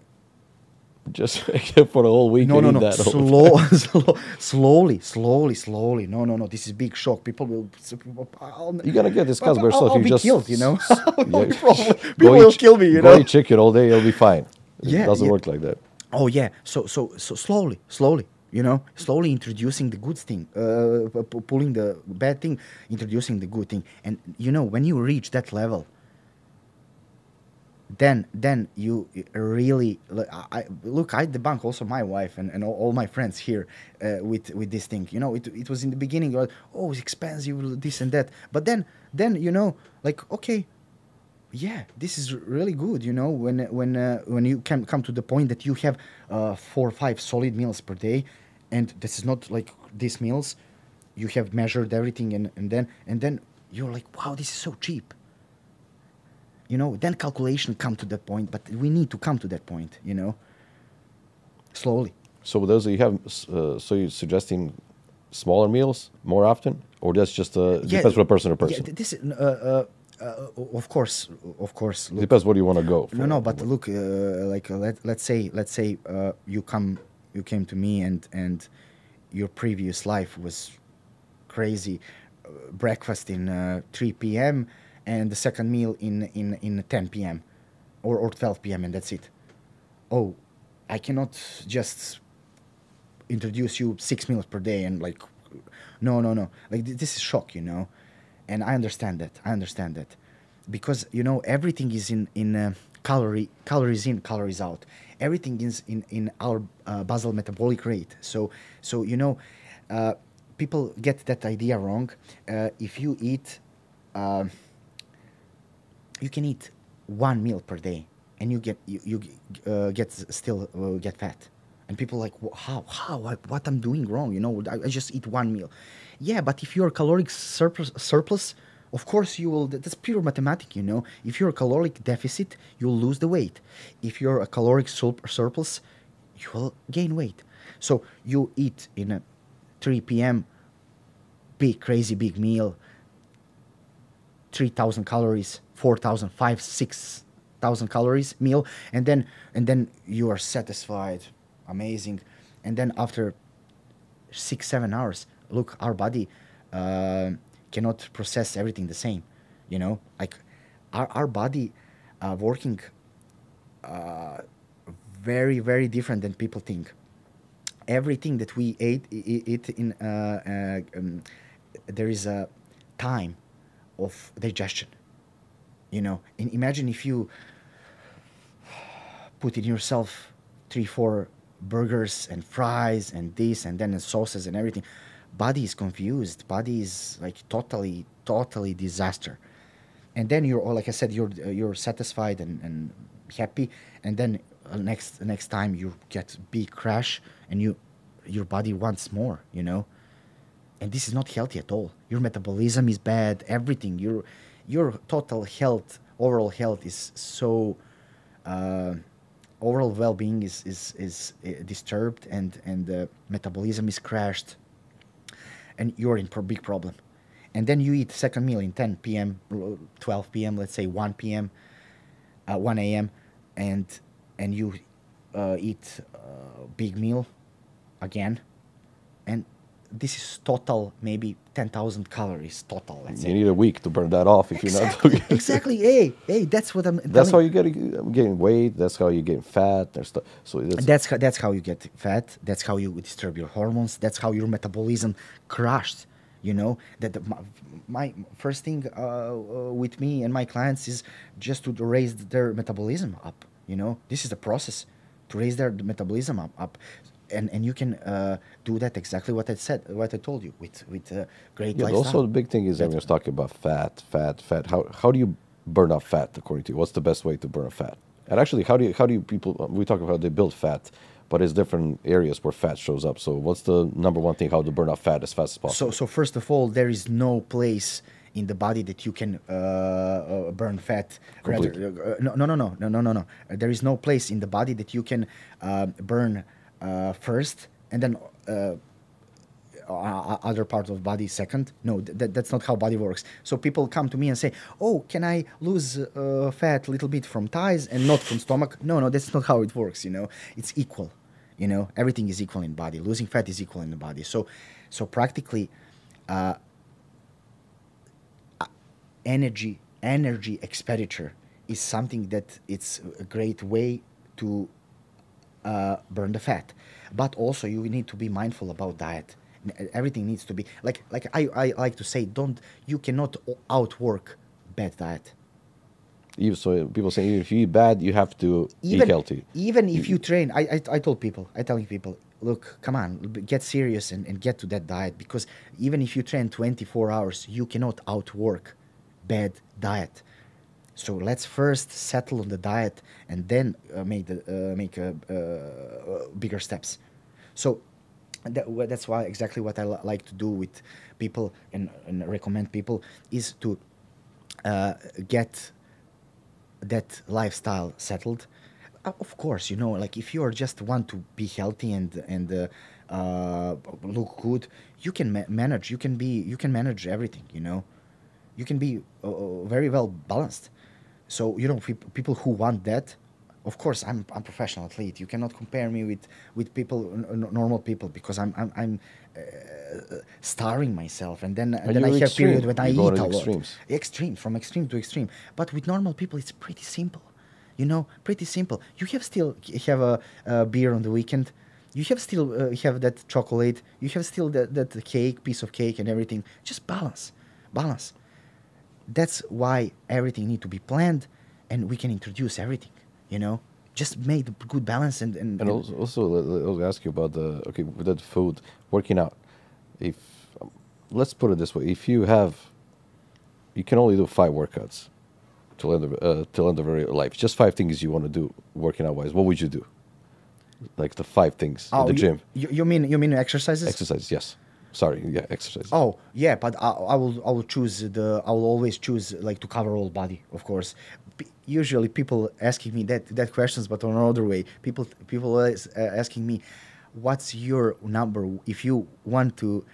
just for the whole week. No. Slowly. No. This is big shock. People will. You gotta get this Casper stuff. I'll you be just killed. No problem. People Go will kill me. Go eat chicken all day. It'll be fine. It doesn't work like that. Oh yeah. So slowly. You know, slowly introducing the good thing, pulling the bad thing, introducing the good thing. And you know, when you reach that level, then you really look. I debunk also my wife and all my friends here with this thing. You know, it was in the beginning, oh, it's expensive, this and that. But then you know, like, okay, yeah, this is really good. You know, when you can come to the point that you have 4 or 5 solid meals per day, and this is not like these meals. You have measured everything, and then you're like, wow, this is so cheap. You know, then calculation come to that point, but we need to come to that point. You know, slowly. So those you have, so you're suggesting smaller meals more often, or that's just depends from person to person. Yeah, this of course. It Look, depends what you want to go for. no, but look, like let's say you came to me and your previous life was crazy, breakfast in 3 p.m. and the second meal in 10 p.m. or 12 p.m. and that's it. Oh, I cannot just introduce you 6 meals per day and like, no, like this is shock, you know. And I understand that because you know everything is in calories in, calories out. Everything is in our basal metabolic rate. So you know, uh, people get that idea wrong. If you eat, you can eat 1 meal per day and you get still get fat. And people like, how what I'm doing wrong, you know, I just eat 1 meal. Yeah, but if you're caloric surplus, of course you will. That's pure mathematics, you know. If you're a caloric deficit, you'll lose the weight. If you're a caloric surplus, you will gain weight. So you eat in a 3 p.m. big crazy big meal, 3,000 calories, 4,000, 5, 6,000 calories meal, and then you are satisfied, amazing, and then after 6, 7 hours, look, our body cannot process everything the same, you know, like our body working very very different than people think. Everything that we eat in there is a time of digestion, you know. And imagine if you put in yourself 3, 4 burgers and fries and this and then and sauces and everything. Body is confused, body is like totally disaster. And then you're, like I said, you're satisfied and happy, and then next time you get big crash and your body wants more, you know. And this is not healthy at all. Your metabolism is bad, everything, your total health, overall health is so overall well-being is disturbed, and metabolism is crashed, and you're in big problem. And then you eat second meal in 10 p.m., 12 p.m., let's say 1 p.m., 1 a.m., and you eat big meal again, and this is total maybe 10,000 calories total. Let's You say. need a week to burn that off if you're not Exactly, doing it. exactly. Hey, that's what I'm. That's how telling. you getting weight. That's how you get fat. There's stuff. So That's how you get fat. That's how you disturb your hormones. That's how your metabolism crashed. You know that my first thing with me and my clients is just to raise their metabolism up. You know, this is the process to raise their metabolism up. And you can do that exactly what I said, what I told you with great yeah. lifestyle. Also, the big thing is everyone's talking about fat. How do you burn off fat according to you? What's the best way to burn off fat? And actually, how do you people? We talk about they build fat, but it's different areas where fat shows up. So what's the number one thing how to burn off fat as fast as possible? So first of all, there is no place in the body that you can burn fat. Completely. No. There is no place in the body that you can burn first and then other part of body second. No, that's not how body works. So people come to me and say, "Oh, can I lose fat a little bit from thighs and not from stomach?" No, that's not how it works. You know, it's equal. You know, everything is equal in body. Losing fat is equal in the body. So practically, energy expenditure is something that it's a great way to burn the fat. But also you need to be mindful about diet. Everything needs to be like I like to say, don't you cannot outwork bad diet. Even so, people say if you eat bad, you have to eat even healthy. even if you train, I told people, I telling people, look, come on, get serious and get to that diet, because even if you train 24 hours, you cannot outwork bad diet. So let's first settle on the diet and then make bigger steps. So that's why exactly what I like to do with people and recommend people is to get that lifestyle settled. Of course, like if you are just want to be healthy and look good, you can manage. You can manage everything. You can be very well balanced. So people who want that, of course, I'm professional athlete. You cannot compare me with people, normal people, because I'm starving myself, and then I you're have period extreme. when I You go eat to a the lot. extremes. Extreme, from extreme to extreme. But with normal people, it's pretty simple. Pretty simple. You have still have a beer on the weekend. You have still have that chocolate. You have still that cake, piece of cake, and everything. Just balance. That's why everything need to be planned, and we can introduce everything. Just make the good balance And also, I'll ask you about with that food, working out. If let's put it this way, if you can only do 5 workouts till end of your life. Just 5 things you want to do working out wise. What would you do? Like the 5 things in oh, the gym. you mean exercises? Exercise, yes. Sorry, yeah, exercise. Oh yeah, but I will always choose like to cover all body, of course. Usually people asking me that questions, but on another way, people always asking me, what's your number if you want to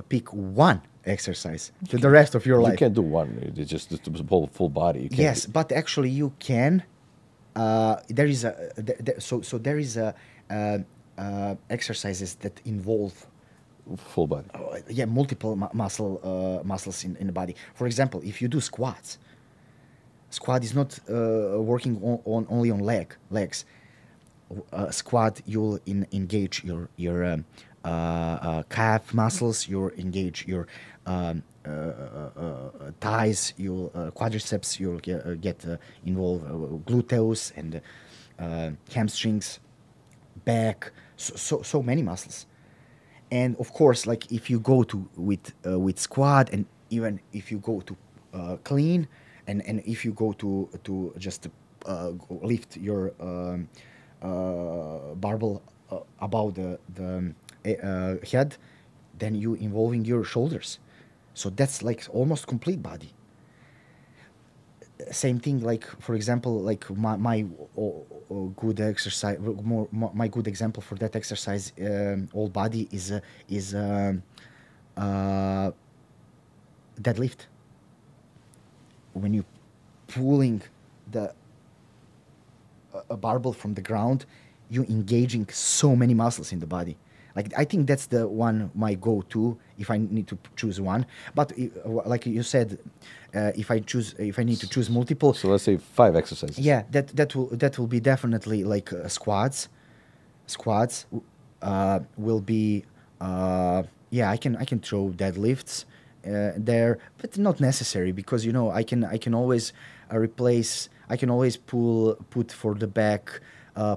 pick one exercise to the rest of your You life? can't do one. It's just the whole full body. You can't. Yes, but actually you can. There is so there is a exercises that involve Full body. yeah, multiple muscles in the body. For example, if you do squats, squat is not working only on legs. Squat, you'll engage your calf muscles. You'll engage your thighs. You'll quadriceps. You'll get involve gluteus and hamstrings, back. So many muscles. And of course, like if you go to with squat, and even if you go to clean, and if you go to just lift your barbell above the head, then you involving your shoulders. So that's like almost complete body. Same thing, like for example, like my good exercise, my good example for that exercise, all body is uh, deadlift. When you pulling the a barbell from the ground, you engaging so many muscles in the body. Like I think that's the one my go-to if I need to choose one. But like you said, if I need to choose multiple, So let's say 5 exercises. yeah, that will be definitely like squats. Squats will be yeah, I can throw deadlifts there, but not necessary, because I can always replace. I can always put for the back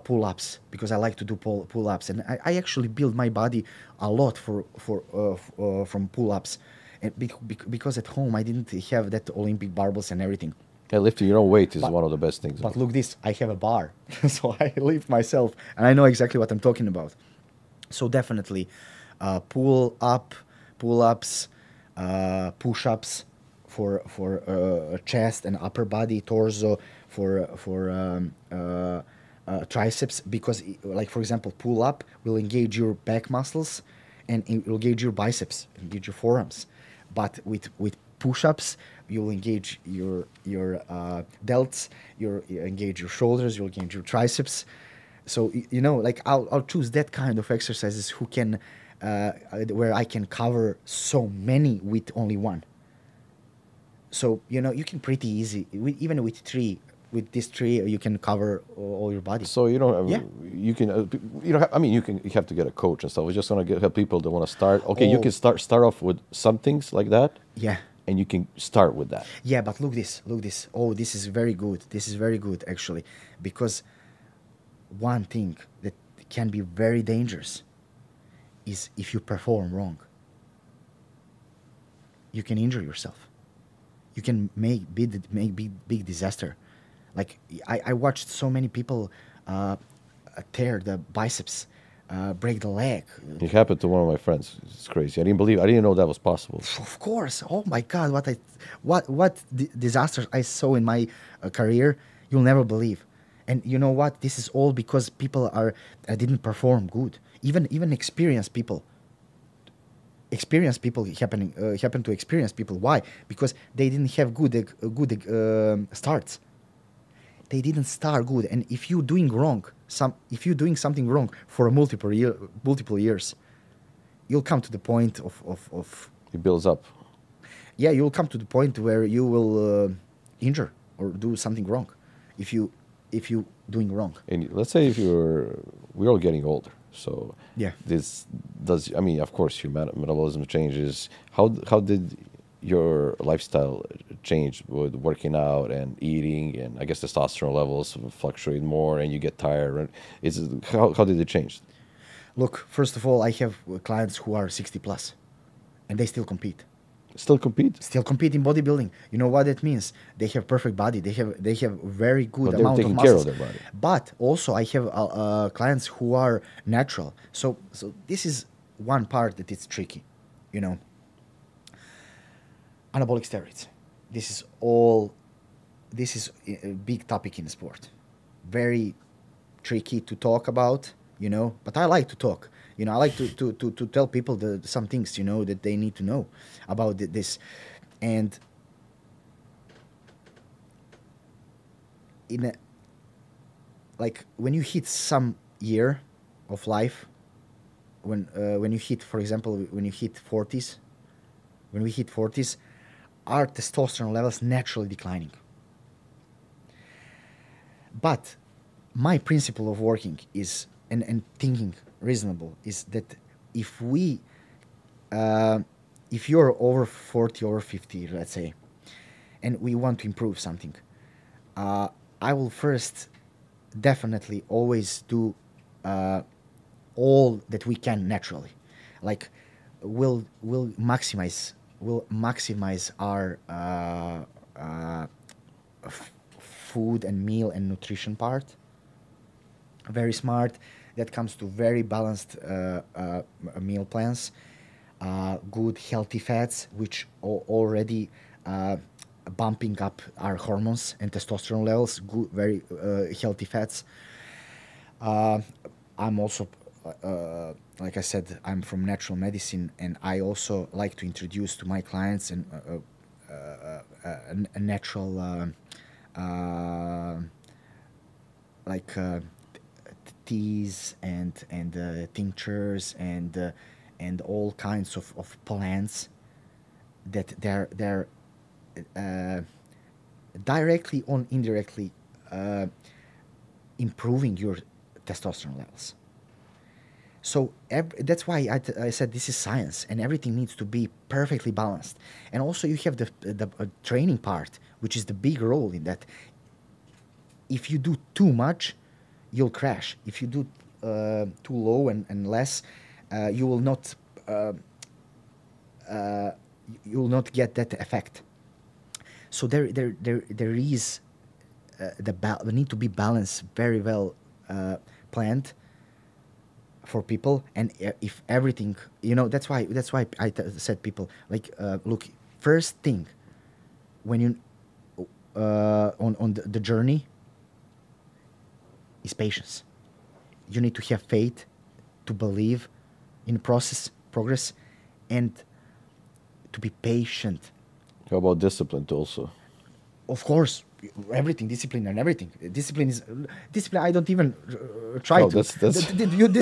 pull-ups, because I like to do pull-ups, and I actually build my body a lot from pull-ups, and because at home I didn't have that Olympic barbells and everything. Yeah, lifting your own weight is But- one of the best things. But look this, I have a bar, so I lift myself, and I know exactly what I'm talking about. So definitely, pull-ups, push-ups for chest and upper body, torso, for triceps, because like for example, pull-up will engage your back muscles, and it will engage your biceps, engage your forearms. But with push-ups, you'll engage your delts, you engage your shoulders, you'll engage your triceps. So like I'll choose that kind of exercises who can where I can cover so many with only one. So you can pretty easy even with three. with this tree you can cover all your body. So you don't. Yeah. You can. You don't. I mean, you can. You have to get a coach and stuff. We're just gonna help people that want to start. Okay, you Oh. can start off with some things like that, Yeah. and you can start with that. Yeah, but look this, look this. Oh, this is very good. This is very good actually, because one thing that can be very dangerous is if you perform wrong. You can injure yourself. You can make big disaster. Like I watched so many people tear the biceps, break the leg. It happened to one of my friends. It's crazy. I didn't believe. I didn't know that was possible. Of course. Oh my God! What disasters I saw in my career, you'll never believe. And you know what? This is all because people didn't perform good. Even experienced people. Experienced people happen to experienced people. Why? Because they didn't have good starts. They didn't start good. And if you're doing wrong, if you're doing something wrong for multiple years, you'll come to the point of It builds up. yeah, you'll come to the point where you will injure or do something wrong if you doing wrong. And let's say we're all getting older. So Yeah. this does. I mean, of course, your metabolism changes. How did your lifestyle change with working out and eating, and I guess testosterone levels fluctuate more, and you get tired? How did it change? Look, first of all, I have clients who are 60 plus, and they still compete. Still compete? Still compete in bodybuilding. You know what that means? They have perfect body. They have very good But they're amount of taking care muscles. of their body. But also I have clients who are natural. So this is one part that it's tricky, you know. Anabolic steroids. This is a big topic in sport. Very tricky to talk about, you know, but I like to talk. You know, I like to tell people some things, you know, that they need to know about this. And like when you hit some year of life, when you hit, for example, when you hit 40s, when we hit 40s, our testosterone levels naturally declining. But my principle of working is and thinking reasonable is that if you're over 40 or 50, let's say, and we want to improve something, I will first definitely always do all that we can naturally. Like we'll maximize our food and meal and nutrition part. Very smart. That comes to very balanced meal plans, good healthy fats, which already bumping up our hormones and testosterone levels. Good, very healthy fats. I'm also, like I said, I'm from natural medicine, and I also like to introduce to my clients a natural, like. Teas and tinctures and all kinds of plants that they're directly or indirectly improving your testosterone levels. So that's why I said this is science, and everything needs to be perfectly balanced. And also you have the training part, which is the big role in that. If you do too much, you'll crash. If you do too low and less, you will not get that effect. So there is the need to be balanced, very well planned for people. And if everything, you know, that's why I said people like look, first thing when you on the journey is patience. You need to have faith, to believe in progress, and to be patient. How about discipline also? Of course, everything, discipline and everything. Discipline. I don't even try No, to. that's This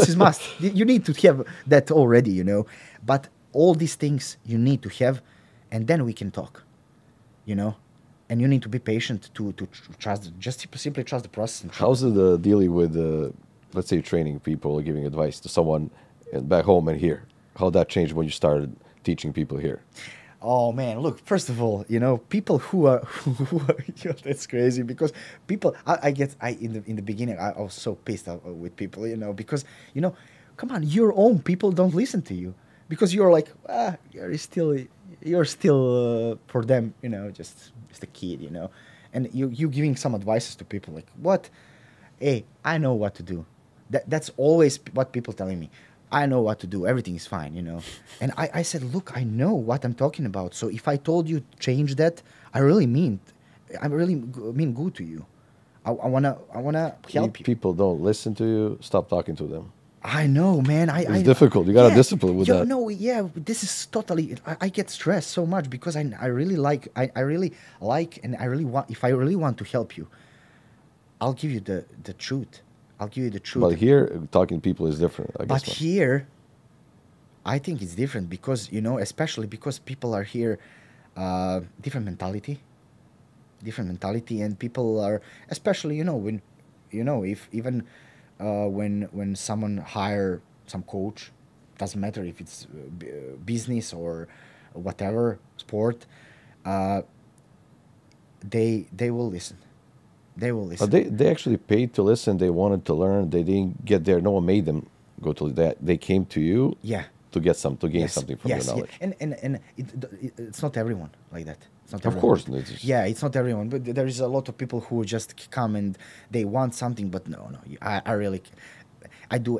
is must. You need to have that already, you know. But all these things you need to have, and then we can talk, you know. and you need to be patient to trust, just simply trust the process. And How's it dealing with, let's say, training people, giving advice to someone back home and here? How that changed when you started teaching people here? Oh man, look, first of all, people who are, that's crazy because people, in the beginning, I was so pissed with people, because, come on, your own people don't listen to you because you're like, you're still for them, just a kid, and you giving some advices to people like, what? Hey, I know what to do. That's always what people telling me. I know what to do. Everything is fine, And I said, look, I know what I'm talking about. So if I told you change that, I really mean good to you. I wanna help If you. people don't listen to you, stop talking to them. I know, man. It's difficult. You got to discipline with that. No, yeah. This is totally. I get stressed so much because I really like. I really like, and I really want. If I really want to help you, I'll give you the truth. I'll give you the truth. But here, talking to people is different, I guess. But here, I think it's different because especially because people are here, different mentality, and people are, especially when, if even when someone hire some coach, doesn't matter if it's business or whatever sport, uh, they will listen. They will listen. They actually paid to listen. They wanted to learn. They didn't get there. No one made them go to that. They came to you Yeah. to get to gain Yes, something from yes, your knowledge. yeah. And it's not everyone like that. It's not Of everyone. course, it's just- Yeah, it's not everyone, but there is a lot of people who just come and they want something, but no, I really, I do,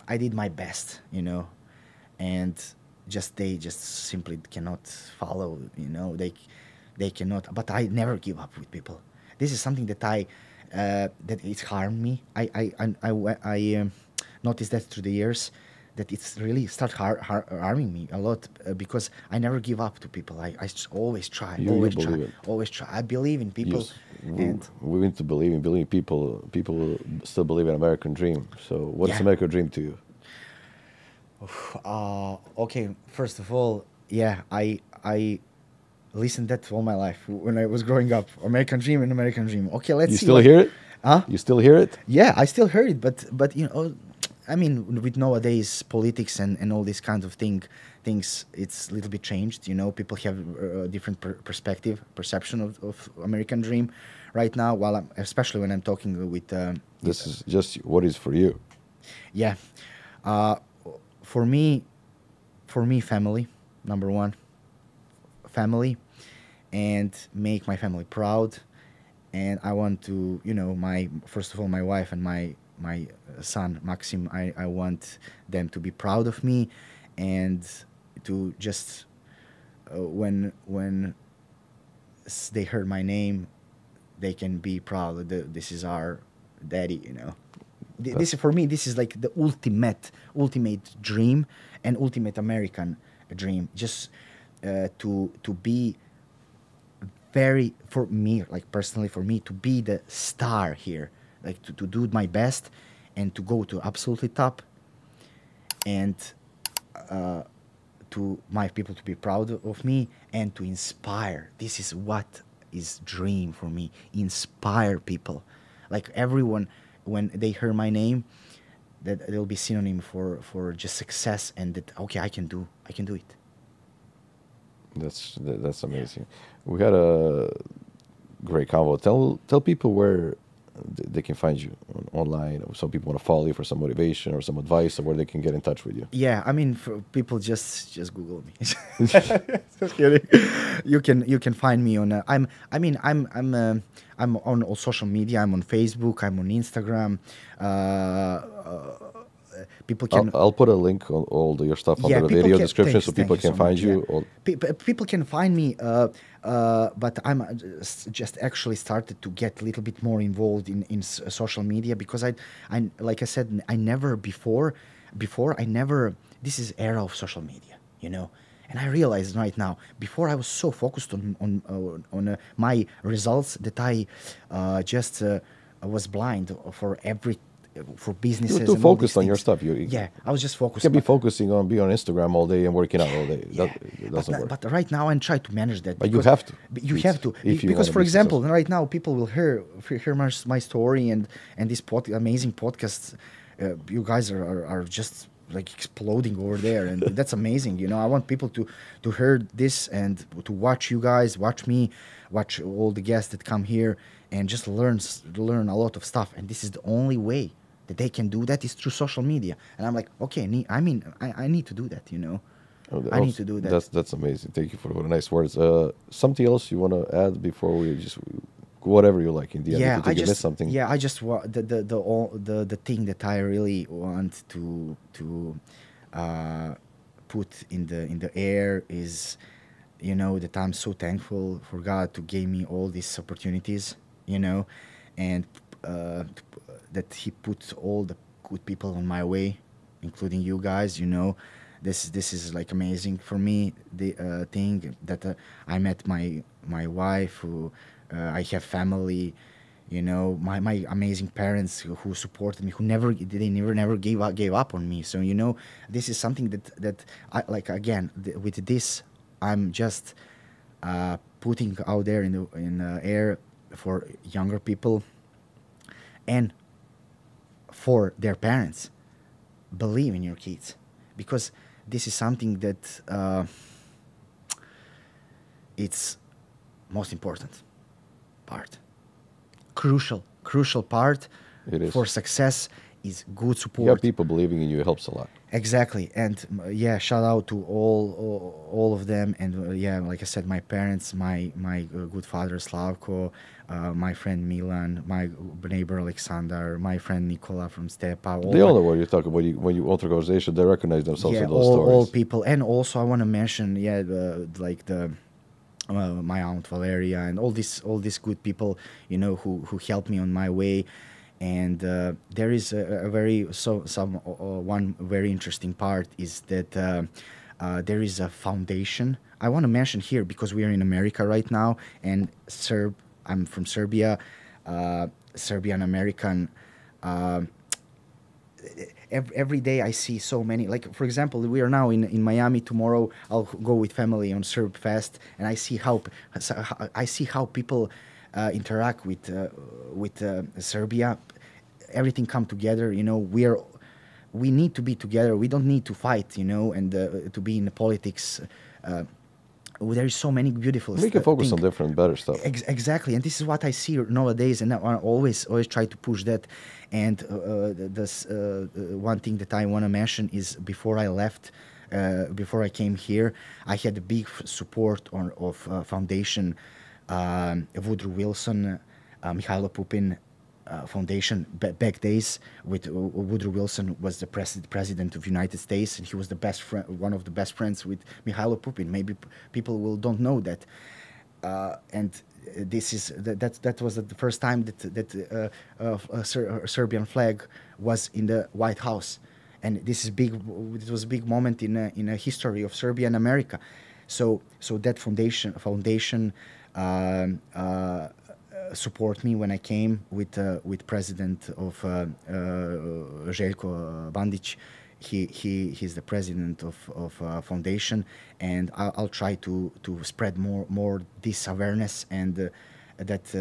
I did my best, and they just simply cannot follow, they cannot. But I never give up with people. This is something that that it's harmed me. I noticed that through the years, that it's really start harming me a lot because I never give up to people. I always try, You always believe try, it. always try. I believe in people, Yes, and we need to believe people. People still believe in American dream. So, what is Yeah. American dream to you? okay. First of all, yeah, I listened that all my life when I was growing up. American Dream and American Dream. Okay, let's You see. still hear it? Huh? You still hear it? Yeah, I still heard it, but I mean, with nowadays politics and all these kinds of things, it's a little bit changed. People have a different perception of American Dream right now. While especially when I'm talking with This is just what is for you. yeah, uh, for me, family, number one, family, and make my family proud. And I want to, my first of all, my wife and my son Maxim. I want them to be proud of me, and to just when they heard my name, they can be proud that this is our daddy. This for me, this is like the ultimate dream and ultimate American dream. Just to be very, for me, like personally for me, to be the star here, like to do my best and to go to absolutely top, and to my people to be proud of me and to inspire. This is what is dream for me. Inspire people, like everyone when they hear my name, that it'll be synonym for just success, and that okay, I can do it. That's amazing. We had a great convo. Tell people where they can find you online. Some people want to follow you for some motivation or some advice, or where they can get in touch with you. Yeah, I mean, for people just Google me. Just kidding. You can find me on. I'm on all social media. I'm on Facebook. I'm on Instagram. People can. I'll put a link on all your stuff under the people video can- description, thanks- so thank people can so find much, you. yeah. People can find me, but I'm just actually started to get a little bit more involved in social media because I like I said, I never before I never. This is era of social media, and I realize right now. Before I was so focused on my results that I just was blind for for businesses. You're too and all these focused on your things. stuff. Yeah, I was just You focused. can be focusing on being on Instagram all day and working out all day. Yeah. It doesn't work. But right now I'm trying to manage that. But you because- have to. You have to. If you Because, wanna for be example, successful. right now people will hear my story and this amazing podcasts. You guys are just like exploding over there, and that's amazing. I want people to hear this and to watch you guys, watch me, watch all the guests that come here, and just learn a lot of stuff. And this is the only way that they can do that is through social media. And I'm like, okay, I need to do that. I need to do that. That's amazing. Thank you for the nice words. Something else you want to add before we just whatever you like in the end? If you think you missed something. Yeah, I just the thing that I really want to put in the air is, that I'm so thankful for God to give me all these opportunities, and that He put all the good people on my way, including you guys. This is like amazing for me. The thing that I met my wife, who I have family, my amazing parents who supported me, who never gave up on me. So this is something that I like. Again, with this, I'm just putting out there in the air for younger people and for their parents. Believe in your kids, because this is something that it's most important part, crucial part It is. for success is good You support. have people believing in you. It helps a lot. Exactly. And yeah, shout out to all of them. And yeah, like I said, my parents, my good father Slavko, my friend Milan, my neighbor Alexander, my friend Nikola from Stepa. They all know what you're talking about. When you enter organization, they recognize themselves Yeah, in those all stories. people. And also I want to mention, my aunt Valeria and all these good people, who helped me on my way. And there is one very interesting part is that there is a foundation. I want to mention here because we are in America right now, and I'm from Serbia, Serbian American. Every day I see so many, like for example, we are now in Miami. Tomorrow I'll go with family on Serb Fest, and I see how people interact with Serbia. Everything come together. We need to be together. We don't need to fight. And to be in the politics. There is so many beautiful. We can focus on different, better stuff. Exactly, and this is what I see nowadays, and I always try to push that. And one thing that I want to mention is before I left, before I came here, I had a big support of foundation, Woodrow Wilson, Mihailo Pupin. Foundation back days with Woodrow Wilson was the president of United States, and he was one of the best friends with Mihailo Pupin. Maybe people don't know that, and this is that was the first time that a Serbian flag was in the White House, and this is big. It was a big moment in a history of Serbia and America. So that foundation. Support me when I came with President of Željko Bandić. He's the president of foundation, and I'll try to spread more this awareness and that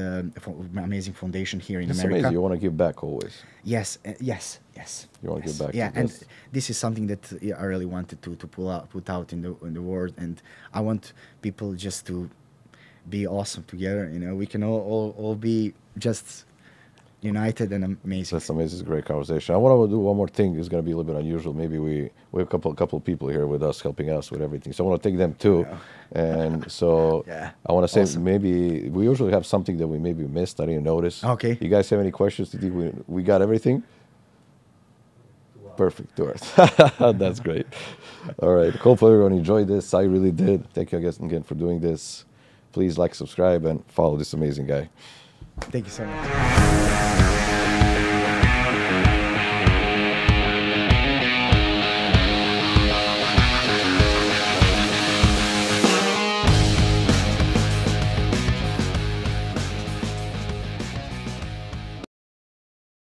amazing foundation here in It's America. amazing. You want to give back always. Yes. You want to give back. Yeah, to and this. this is something that I really wanted to put out in the world, and I want people just to be awesome together. We can all be just united and amazing. That's amazing. It's a great conversation. I want to do one more thing. It's going to be a little bit unusual. Maybe we have a couple of people here with us, helping us with everything. So I want to thank them too. And so Yeah. I want to say Awesome. maybe we usually have something that we maybe missed. I didn't notice. Okay. You guys have any questions? Do you think we got everything? Perfect. 2 hours. That's great. All right. Hopefully everyone enjoyed this. I really did. Thank you again for doing this. Please like, subscribe, and follow this amazing guy. Thank you so much.